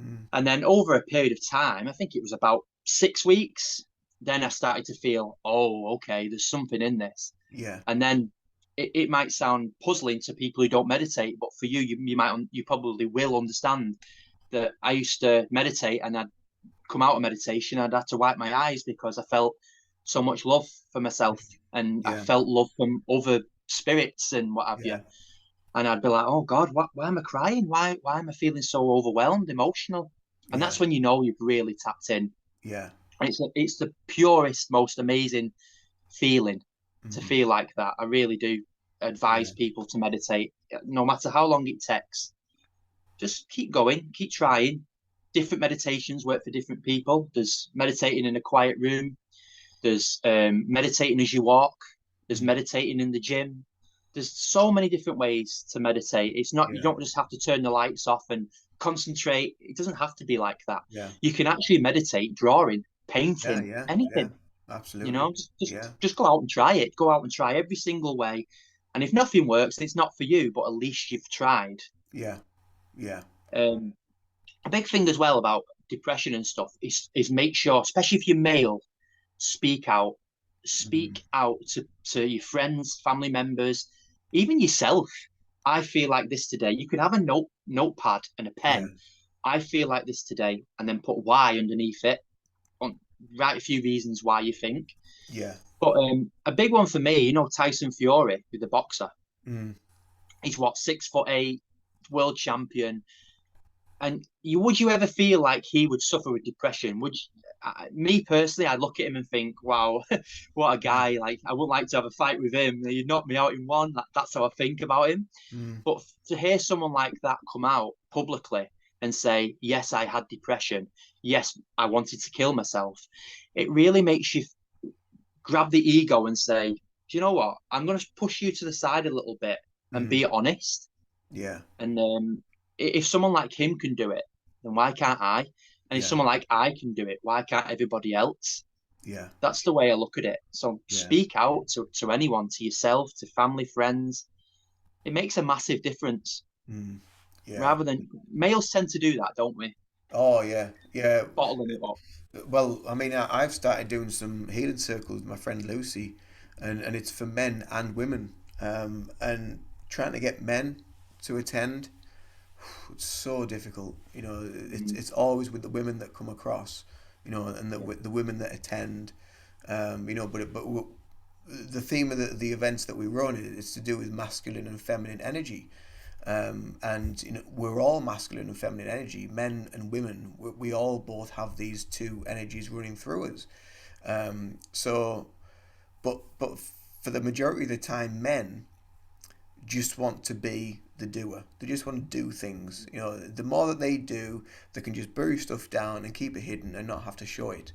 mm, And then over a period of time, I think it was about 6 weeks, then I started to feel, oh, okay, there's something in this. yeah, And then it might sound puzzling to people who don't meditate, but for you, you probably will understand that I used to meditate, and I'd come out of meditation, I'd have to wipe my eyes because I felt so much love for myself, and I yeah, felt love from other spirits and what have you. yeah, And I'd be like, oh God, why am I crying? Why am I feeling so overwhelmed, emotional? And yeah, that's when you know you've really tapped in. yeah, And it's the purest, most amazing feeling to mm, feel like that. I really do yeah, advise people to meditate, no matter how long it takes. Just keep going, keep trying. Different meditations work for different people. There's meditating in a quiet room. There's meditating as you walk. There's mm, meditating in the gym. There's so many different ways to meditate. It's not, you yeah, don't just have to turn the lights off and concentrate. It doesn't have to be like that. yeah, You can actually meditate drawing, yeah, painting, yeah, yeah, anything. absolutely, Just, yeah, just go out and try it. Go out and try every single way. And if nothing works, it's not for you, but at least you've tried. yeah, yeah, Um, a big thing as well about depression and stuff is make sure, especially if you're male, speak out. mm, Speak out to your friends, family members, even yourself. I feel like this today. You could have a notepad and a yeah, pen. I feel like this today, and then put why underneath it. On Write a few reasons why you think. yeah, But a big one for me, Tyson Fury, with the boxer. mm, He's what, 6'8", world champion, And would you ever feel like he would suffer with depression? Me personally, I'd look at him and think, wow, what a Mm, guy. Like, I wouldn't like to have a fight with him. He'd knock me out in one. That's how I think about him. mm, But to hear someone like that come out publicly and say, yes, I had depression. Yes, I wanted to kill myself. It really makes you grab the ego and say, do you know what? I'm going to push you to the side a little bit and mm. be honest. Yeah, And if someone like him can do it, then why can't I? And if yeah, someone like I can do it, why can't everybody else? yeah, That's the way I look at it. So yeah. speak out to anyone, to yourself, to family, friends. It makes a massive difference. Mm, yeah. Rather than males tend to do that, don't we? Oh, yeah, yeah. Bottling it up. Well, I mean, I've started doing some healing circles with my friend Lucy, and it's for men and women. And trying to get men to attend, it's so difficult. You know, Mm, it's always with the women that come across, you know, and yeah. the women that attend. You know, the theme of the events that we run is to do with masculine and feminine energy. And you know, we're all masculine and feminine energy, men and women. We all both have these two energies running through us. So, but for the majority of the time, men just want to be the doer. They just want to do things. You know, the more that they do, they can just bury stuff down and keep it hidden and not have to show it.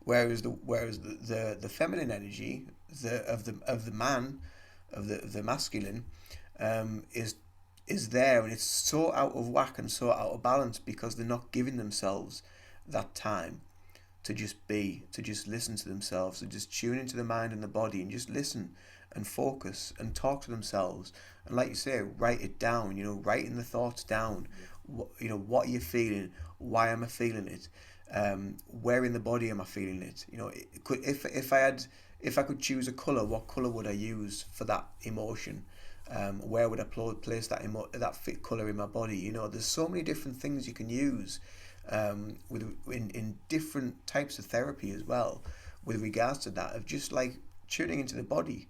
Whereas the feminine energy, of the man, of the masculine, is there, and it's so out of whack and so out of balance because they're not giving themselves that time to just be, to just listen to themselves, to just tune into the mind and the body and just listen and focus and talk to themselves. And like you say, write it down, you know, writing the thoughts down. You know, what are you feeling? Why am I feeling it? Where in the body am I feeling it? You know, if I could choose a color, what color would I use for that emotion? Where would I place that fit color in my body? You know, there's so many different things you can use in different types of therapy as well, with regards to that, of just like tuning into the body.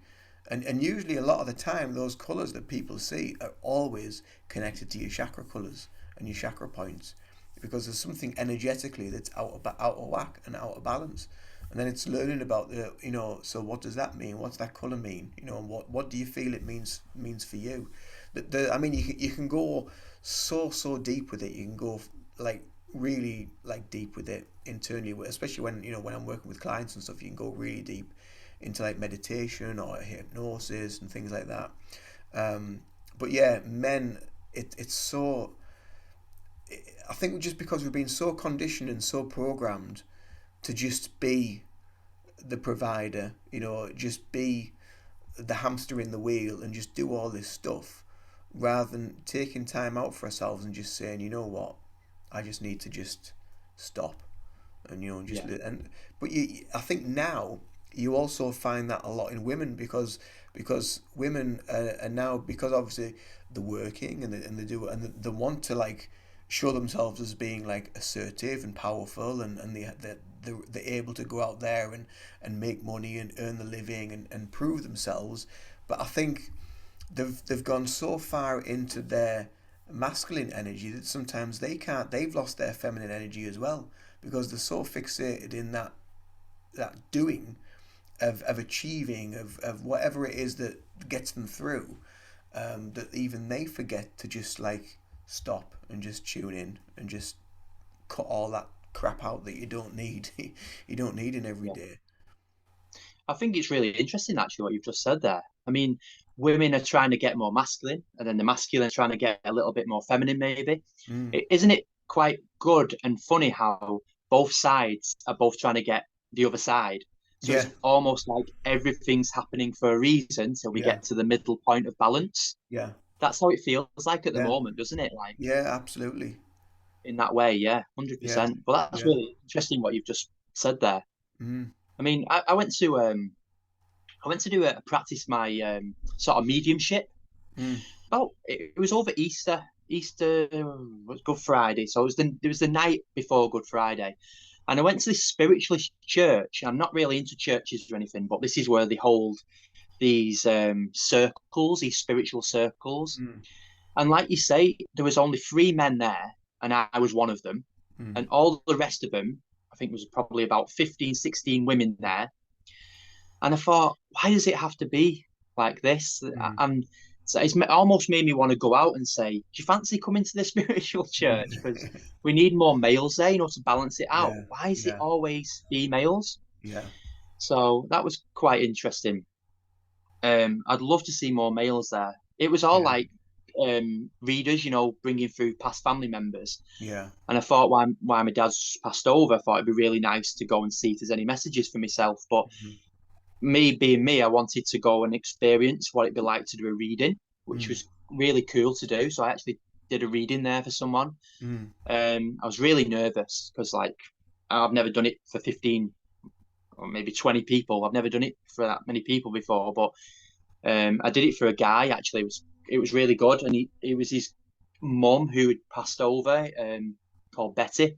And usually a lot of the time those colors that people see are always connected to your chakra colors and your chakra points, because there's something energetically that's out of whack and out of balance. And then it's learning about the, you know, so what does that mean? What's that color mean? You know, and what do you feel it means for you? I mean, you can go so deep with it. You can go like really like deep with it internally, especially when, you know, when I'm working with clients and stuff. You can go really deep into like meditation or hypnosis and things like that. But yeah, men, it's so. I think just because we've been so conditioned and so programmed to just be the provider, you know, just be the hamster in the wheel and just do all this stuff, rather than taking time out for ourselves and just saying, you know what, I just need to just stop, and you know, just Yeah. but I think now you also find that a lot in women, because women are now, because obviously they're working and they do, and they want to like show themselves as being like assertive and powerful, and they're able to go out there and make money and earn the living and prove themselves. But I think they've gone so far into their masculine energy that sometimes they've lost their feminine energy as well, because they're so fixated in that doing of achieving of whatever it is that gets them through, that even they forget to just like stop and just tune in and just cut all that crap out that you don't need. You don't need in every Yeah. day. I think it's really interesting actually what you've just said there. I mean, women are trying to get more masculine, and then the masculine are trying to get a little bit more feminine, maybe. Mm. Isn't it quite good and funny how both sides are both trying to get the other side? So Yeah, it's almost like everything's happening for a reason till we yeah, get to the middle point of balance. yeah, That's how it feels like at the yeah, moment, doesn't it? Like yeah, absolutely. in that way, yeah, Yeah, 100%. But that's yeah. really interesting what you've just said there. Mm. I mean, I went to do practice my sort of mediumship. Mm. It was over Easter. Easter was Good Friday, so it was the night before Good Friday, and I went to this spiritualist church. I'm not really into churches or anything, but this is where they hold these circles, these spiritual circles. Mm. And like you say, there was only three men there, and I was one of them. And all the rest of them, I think was probably about 15, 16 women there. And I thought, why does it have to be like this? And so it's almost made me want to go out and say, do you fancy coming to the spiritual church? Because we need more males there, to balance it out. Yeah, Why is it yeah, always females? yeah, So that was quite interesting. I'd love to see more males there. It was all yeah, like readers, bringing through past family members. yeah, And I thought, why my dad's passed over, I thought it'd be really nice to go and see if there's any messages for myself. But me being me, I wanted to go and experience what it'd be like to do a reading, which was really cool to do. So I actually did a reading there for someone. I was really nervous because like I've never done it for 15 or maybe 20 people. I've never done it for that many people before, but I did it for a guy. Actually, it was really good, and it was his mum who had passed over, called Betty,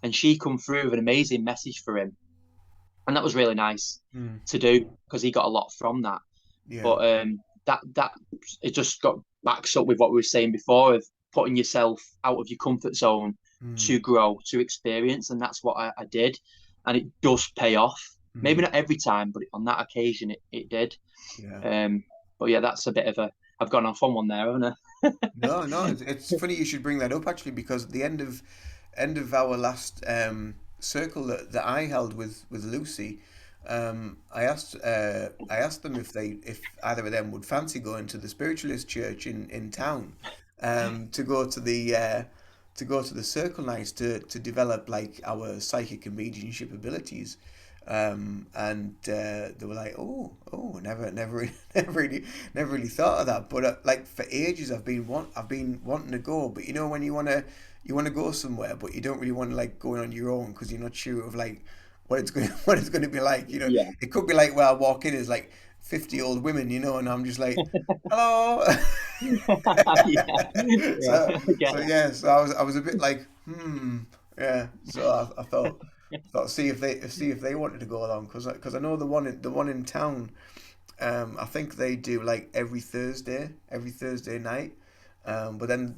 and she come through with an amazing message for him, and that was really nice to do because he got a lot from that. yeah, But that it just got backs up with what we were saying before of putting yourself out of your comfort zone to grow, to experience, and that's what I did, and it does pay off. Maybe not every time, but on that occasion it did. yeah. But yeah, that's a bit of a. I've gone off on one there, haven't I? No, no, it's funny you should bring that up actually because at the end of our last circle that I held with Lucy, I asked them if either of them would fancy going to the spiritualist church in town, to go to the circle nights to develop like our psychic and mediumship abilities. And they were like, oh, never really thought of that. But like for ages, I've been wanting to go. But when you want to go somewhere, but you don't really want to like going on your own because you're not sure of like what it's going to be like. Yeah, It could be like where I walk in is like 50 old women, and I'm just like, hello. yeah, yeah. so I get so yeah, so I was a bit like, yeah. So I thought see if they wanted to go along because I know the one in town. I think they do like every Thursday night. But then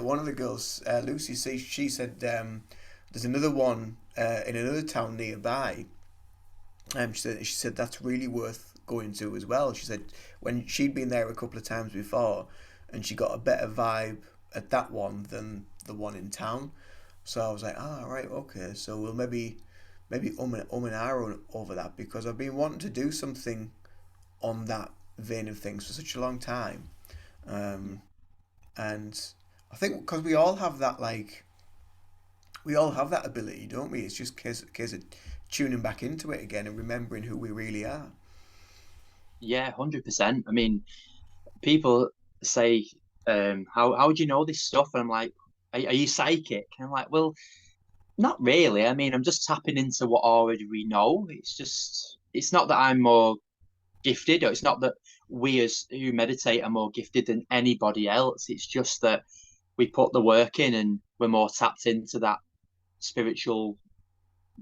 one of the girls, Lucy, she said there's another one in another town nearby. She said that's really worth going to as well. She said when she'd been there a couple of times before, and she got a better vibe at that one than the one in town. So I was like, right, okay. So we'll maybe and ahh over that because I've been wanting to do something on that vein of things for such a long time, and I think because we all have that ability, don't we? It's just case of tuning back into it again and remembering who we really are. Yeah, 100%. I mean, people say, how do you know this stuff? And I'm like, are you psychic? And I'm like, well, not really. I mean, I'm just tapping into what already we know. It's not that I'm more gifted, or it's not that we as who meditate are more gifted than anybody else. It's just that we put the work in and we're more tapped into that spiritual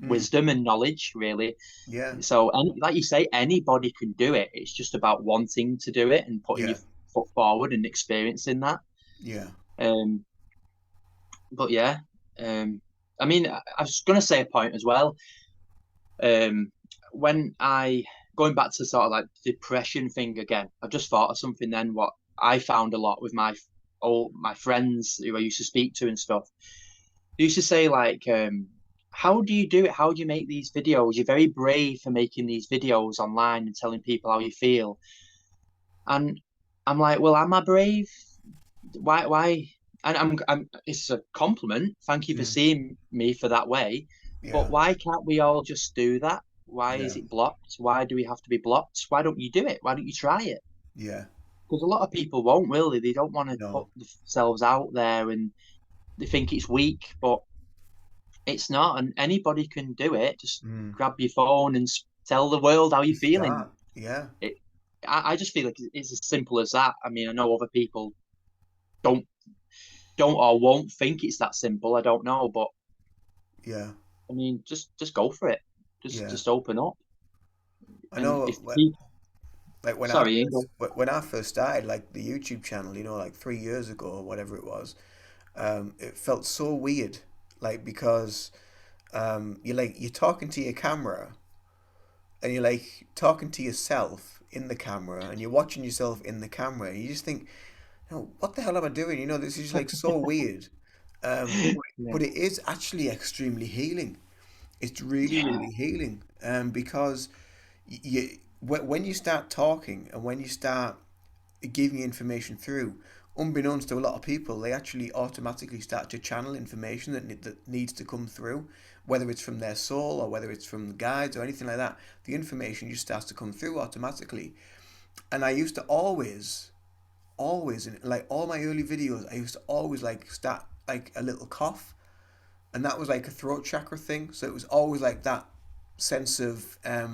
Mm, wisdom and knowledge, really. yeah, So, like you say, anybody can do it. It's just about wanting to do it and putting yeah, your foot forward and experiencing that. yeah. Um, but yeah, I mean, I was going to say a point as well. Um, when I going back to sort of like depression thing again, I've just thought of something then what I found a lot with my friends who I used to speak to and stuff. They used to say like, how do you do it? How do you make these videos? You're very brave for making these videos online and telling people how you feel. And I'm like, well, am I brave? Why? And it's a compliment. Thank you for Mm, seeing me for that way. But yeah, why can't we all just do that? Why yeah, is it blocked? Why do we have to be blocked? Why don't you do it? Why don't you try it? yeah. Because a lot of people won't, will they? They don't want to put No. themselves out there and they think it's weak, but it's not. And anybody can do it. Just Mm, grab your phone and tell the world how you're feeling. start. Yeah, It, I just feel like it's as simple as that. I mean, I know other people don't don't or won't think it's that simple. I don't know, but yeah, I mean, just go for it. yeah. Just open up. I And know. if people, Like sorry, Ian, when I first started like the YouTube channel, like 3 years ago or whatever it was, It felt so weird, like because you're talking to your camera and you're like talking to yourself in the camera and you're watching yourself in the camera and you just think, what the hell am I doing? This is like so weird. Um, Yeah. but it is actually extremely healing. It's really, Yeah. really healing. Because when you start talking and when you start giving information through, unbeknownst to a lot of people, they actually automatically start to channel information that needs to come through, whether it's from their soul or whether it's from guides or anything like that. The information just starts to come through automatically. And I used to always in like all my early videos, I used to always like start like a little cough, and that was like a throat chakra thing. So it was always like that sense of I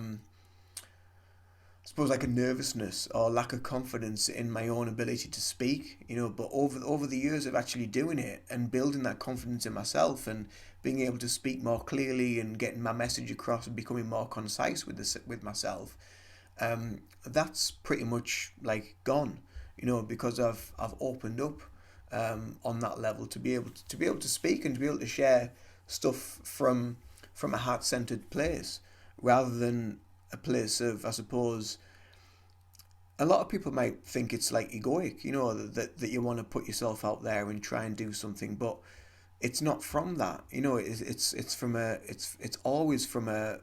suppose like a nervousness or lack of confidence in my own ability to speak, but over the years of actually doing it and building that confidence in myself and being able to speak more clearly and getting my message across and becoming more concise with myself, that's pretty much like gone, because I've opened up on that level to be able to speak and to be able to share stuff from a heart centered place rather than a place of, I suppose, a lot of people might think it's like egoic, that you want to put yourself out there and try and do something, but it's not from that. It's from it's always from a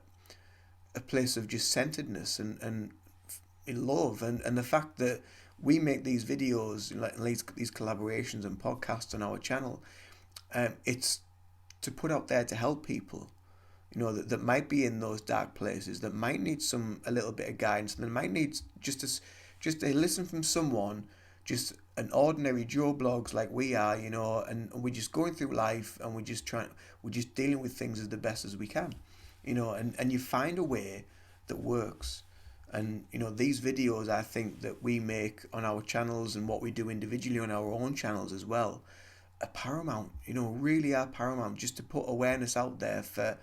place of just centeredness and in love, and the fact that we make these videos, like these collaborations and podcasts on our channel, it's to put out there to help people, that might be in those dark places, that might need a little bit of guidance, and that might need just to listen from someone, just an ordinary Joe blogs like we are, and we're just going through life and we're just dealing with things as the best as we can, and you find a way that works. And these videos I think that we make on our channels and what we do individually on our own channels as well are paramount, really are paramount, just to put awareness out there for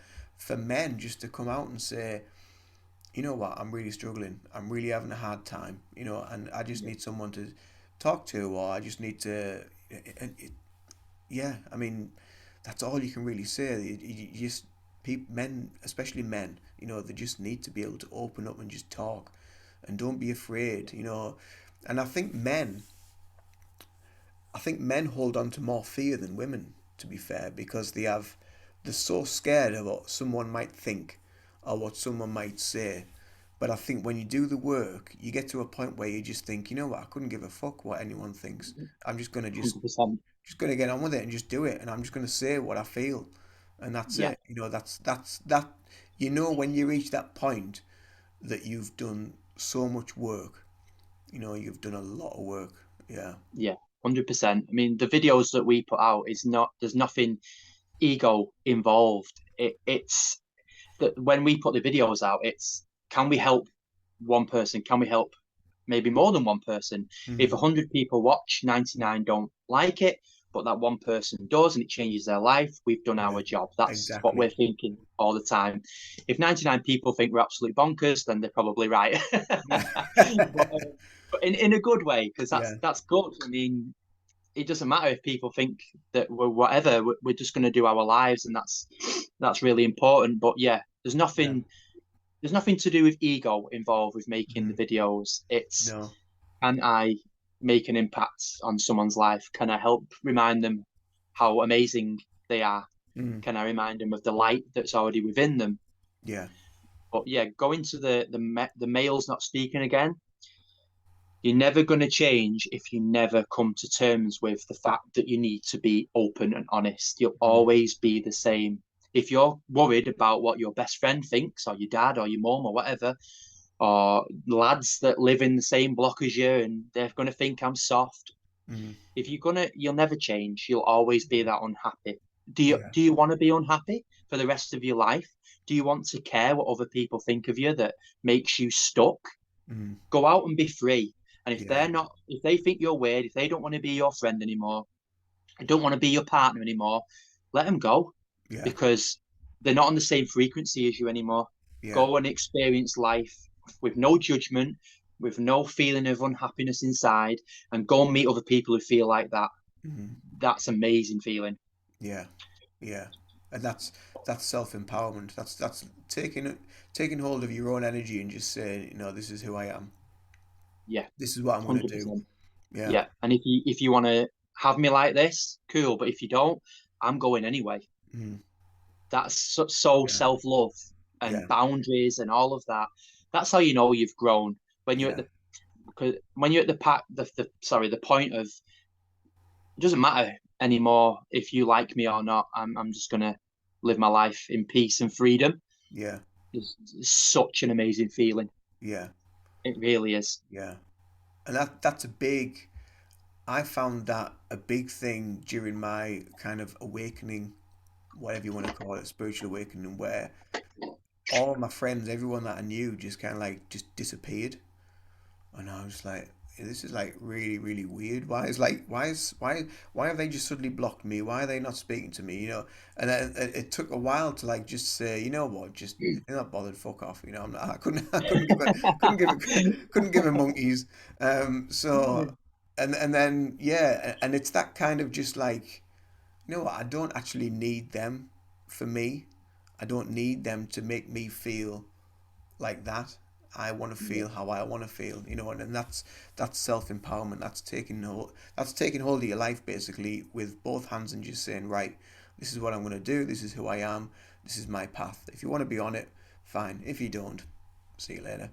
men, just to come out and say, what, I'm really struggling, I'm really having a hard time, and I just need someone to talk to, or I just need to, yeah, I mean, that's all you can really say. You just people, men, especially men, they just need to be able to open up and just talk, and don't be afraid, and I think men hold on to more fear than women, to be fair, because they're so scared of what someone might think or what someone might say. But I think when you do the work, you get to a point where you just think, what, I couldn't give a fuck what anyone thinks. I'm just gonna just 100%. just gonna get on with it and just do it, and I'm just gonna say what I feel, and that's Yeah. it. That's that. When you reach that point that you've done so much work, you've done a lot of work. Yeah. Yeah. 100%. I mean, the videos that we put out is not, there's nothing ego involved. It's that when we put the videos out, it's, can we help one person? Can we help maybe more than one person? If Mm. 100 people watch, 99 don't like it, but that one person does and it changes their life, we've done Yeah. our job. That's what we're Exactly. thinking all the time. If 99 people think we're absolute bonkers, then they're probably right. But in a good way, because Yeah. that's good. I mean, it doesn't matter if people think that we're whatever. We're just going to do our lives, and that's really important. But yeah, Yeah. there's nothing to do with ego involved with making the Mm. videos. It's, No. can I make an impact on someone's life? Can I help remind them how amazing they are? Mm. Can I remind them of the light that's already within them? Yeah. But yeah, going to the males not speaking again, you're never going to change if you never come to terms with the fact that you need to be open and honest. You'll Mm. always be the same. If you're worried about what your best friend thinks, or your dad, or your mom, or whatever, or lads that live in the same block as you and they're going to think I'm soft, Mm. if you'll never change. You'll always be that unhappy. Do you Yeah. do you want to be unhappy for the rest of your life? Do you want to care what other people think of you that makes you stuck? Mm. Go out and be free. And Yeah. if they think you're weird, if they don't want to be your friend anymore, don't want to be your partner anymore, let them go, Yeah. because they're not on the same frequency as you anymore. Yeah. Go and experience life with no judgment, with no feeling of unhappiness inside, and go and meet other people who feel like that. Mm-hmm. That's amazing feeling. Yeah, yeah, and that's self-empowerment. That's taking hold of your own energy and just saying, this is who I am. Yeah, This is what I'm gonna do. 100%. Yeah. Yeah, and if you want to have me like this, cool. But if you don't, I'm going anyway. Mm. That's so Yeah. self-love and Yeah. boundaries and all of that. That's how you know you've grown when you're at Yeah. the because when you're at the pack the point of it doesn't matter anymore if you like me or not. I'm just gonna live my life in peace and freedom. Yeah. It's such an amazing feeling. Yeah. It really is. Yeah. And that's a big. I found that a big thing during my kind of awakening, whatever you want to call it, spiritual awakening, where all my friends, everyone that I knew, just kind of like just disappeared. And I was like, this is like really, really weird. Why have they just suddenly blocked me? Why are they not speaking to me? And then it took a while to like just say, you know what, just if they're not bothered, fuck off. I couldn't, I couldn't give a monkeys. So, and then yeah, and it's that kind of just like, what, I don't actually need them for me. I don't need them to make me feel like that. I want to Yeah, feel how I want to feel, and that's self empowerment. That's taking hold of your life basically with both hands and just saying, right, this is what I'm going to do. This is who I am. This is my path. If you want to be on it, fine. If you don't, see you later.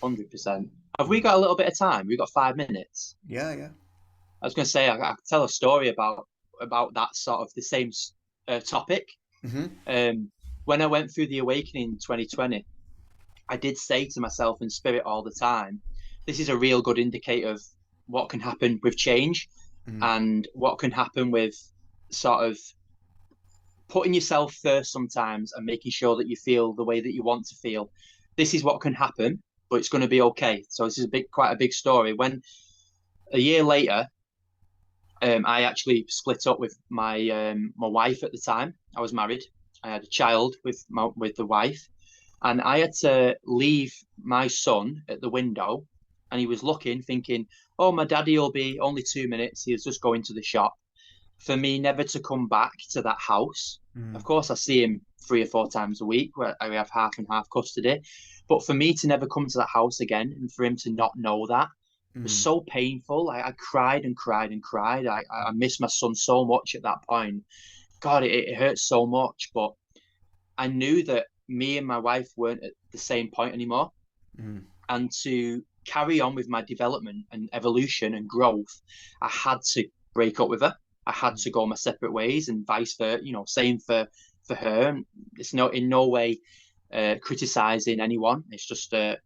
100%. Have we Mm. got a little bit of time? We've got 5 minutes. Yeah, yeah. I was going to say I could tell a story about that sort of the same topic. Mhm. Um, when I went through the awakening in 2020, I did say to myself in spirit all the time, this is a real good indicator of what can happen with change Mm. and what can happen with sort of putting yourself first sometimes and making sure that you feel the way that you want to feel. This is what can happen, but it's going to be okay. So this is quite a big story. When a year later, I actually split up with my wife at the time. I was married. I had a child with the wife, and I had to leave my son at the window, and he was looking, thinking, "Oh, my daddy will be only 2 minutes. He's just going to the shop." For me, never to come back to that house. Of Mm. course, I see him 3 or 4 times a week, where I have half and half custody. But for me to never come to that house again, and for him to not know that, was Mm. so painful. I cried and cried and cried. I miss my son so much at that point. God, it hurts so much. But I knew that me and my wife weren't at the same point anymore. Mm. And to carry on with my development and evolution and growth, I had to break up with her. I had Mm. to go my separate ways, and vice versa. Same for her. And it's in no way criticizing anyone. It's just an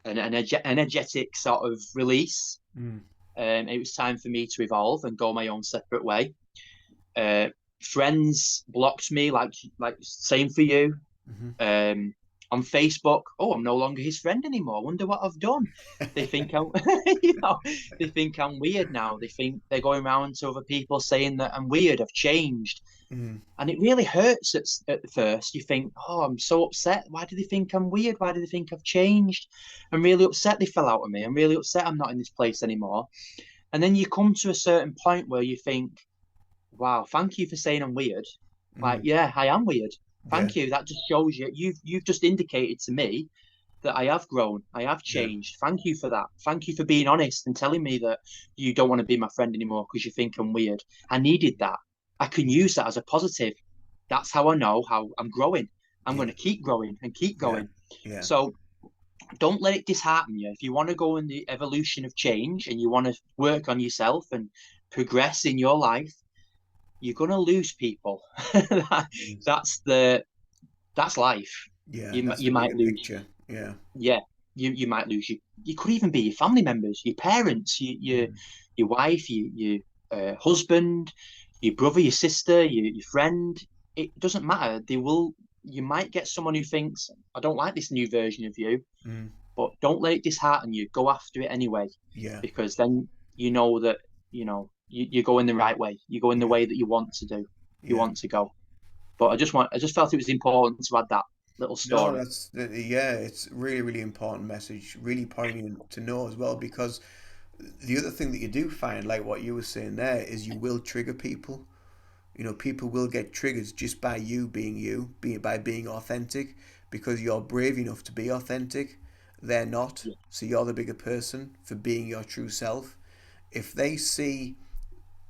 energetic sort of release. Mm. It was time for me to evolve and go my own separate way. Uh, Friends blocked me, like same for you. Mhm. Um, on Facebook, oh, I'm no longer his friend anymore. I wonder what I've done. They think I'm, they think I'm weird now. They think they're going around to other people saying that I'm weird. I've changed, Mm. and it really hurts at first. You think, oh, I'm so upset. Why do they think I'm weird? Why do they think I've changed? I'm really upset they fell out of me. I'm really upset I'm not in this place anymore. And then you come to a certain point where you think, wow, thank you for saying I'm weird. Like, Mm. yeah, I am weird. Yeah. Thank you. That just shows you've just indicated to me that I have grown. I have Yeah. changed. Thank you for that. Thank you for being honest and telling me that you don't want to be my friend anymore because you think I'm weird. I needed that. I can use that as a positive. That's how I know how I'm growing. I'm going Yeah. to keep growing and keep Yeah. going. Yeah. So don't let it dishearten you. If you want to go in the evolution of change and you want to work on yourself and progress in your life, you're gonna lose people. Mm. that's the that's life. Yeah. You That's the you might bigger lose, picture. Yeah. yeah. You might lose you could even be your family members, your parents, Mm. your wife, your husband, your brother, your sister, your friend. It doesn't matter. They will. You might get someone who thinks, I don't like this new version of you, Mm. but don't let it dishearten you. Go after it anyway, Yeah. because then you know that you're going the right way. You're going the Yeah. way that you want to do. You Yeah. want to go. But I just felt it was important to add that little No, story. yeah, it's really, really important message, really poignant to know as well, because the other thing that you do find, like what you were saying there, is you will trigger people. You know, people will get triggered just by you, by being authentic, because you're brave enough to be authentic. They're not. Yeah, So you're the bigger person for being your true self. If they see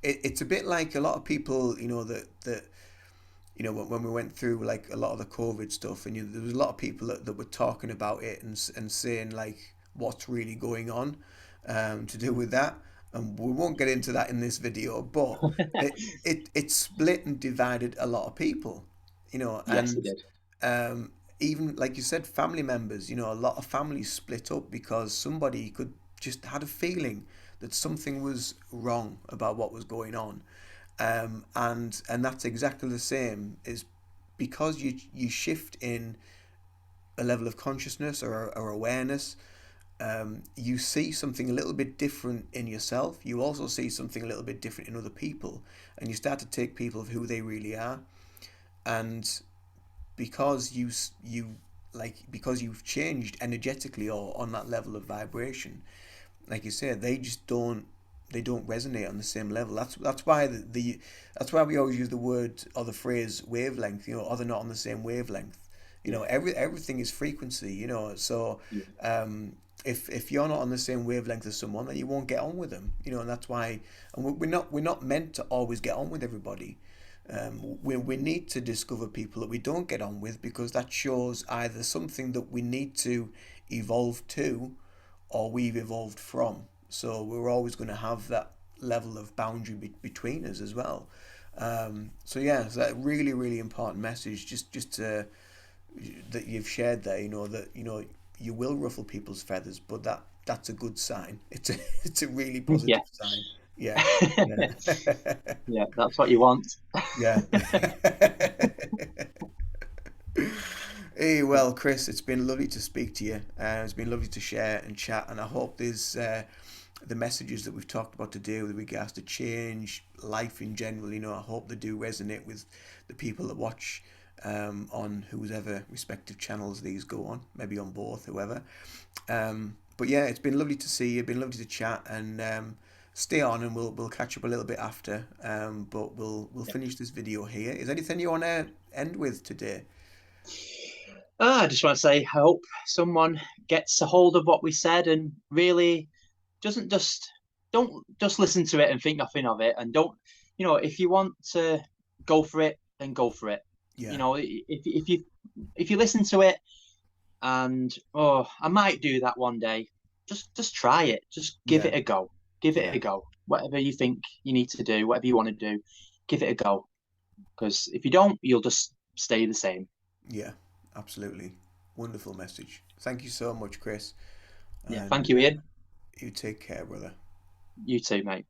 it, it's a bit like a lot of people, that when we went through like a lot of the COVID stuff, and there was a lot of people that were talking about it and saying like what's really going on, to do with that. And we won't get into that in this video, but it split and divided a lot of people, yes, it and did. um, even like you said, family members, a lot of families split up because somebody could just had a feeling that something was wrong about what was going on, and that's exactly the same. Is because you shift in a level of consciousness or awareness. You see something a little bit different in yourself. You also see something a little bit different in other people, and you start to take people for who they really are. And because because you've changed energetically or on that level of vibration, like you said, they don't resonate on the same level. That's why that's why we always use the word or the phrase wavelength. Or they're not on the same wavelength. Yeah, Everything is frequency. So yeah, um, if you're not on the same wavelength as someone, then you won't get on with them. And that's why. And we're not meant to always get on with everybody. We need to discover people that we don't get on with, because that shows either something that we need to evolve to, or we've evolved from. So we're always going to have that level of boundary between us as well. So yeah, it's that really really important message. Just that you've shared there. That you will ruffle people's feathers, but that's a good sign. It's a really yeah. positive sign. Yeah, yeah, Yeah, that's what you want. yeah. Hey, well, Chris, it's been lovely to speak to you. It's been lovely to share and chat, and I hope the messages that we've talked about today with regards to change, life in general. I hope they do resonate with the people that watch, on whoever respective channels these go on, maybe on both, whoever. But yeah, it's been lovely to see you. Been lovely to chat, and stay on, and we'll catch up a little bit after. But we'll Yeah. finish this video here. Is there anything you want to end with today? I just want to say, I hope someone gets a hold of what we said and really doesn't just don't just listen to it and think nothing of it, and don't, if you want to go for it, then go for it. Yeah, If you listen to it and, oh, I might do that one day, just try it. Just give yeah, it a go. Give it yeah, a go. Whatever you think you need to do, whatever you want to do, give it a go. Because if you don't, you'll just stay the same. yeah. Absolutely, wonderful message. Thank you so much, Chris, Yeah. Thank and you, Ian. you take care, brother. You too, mate.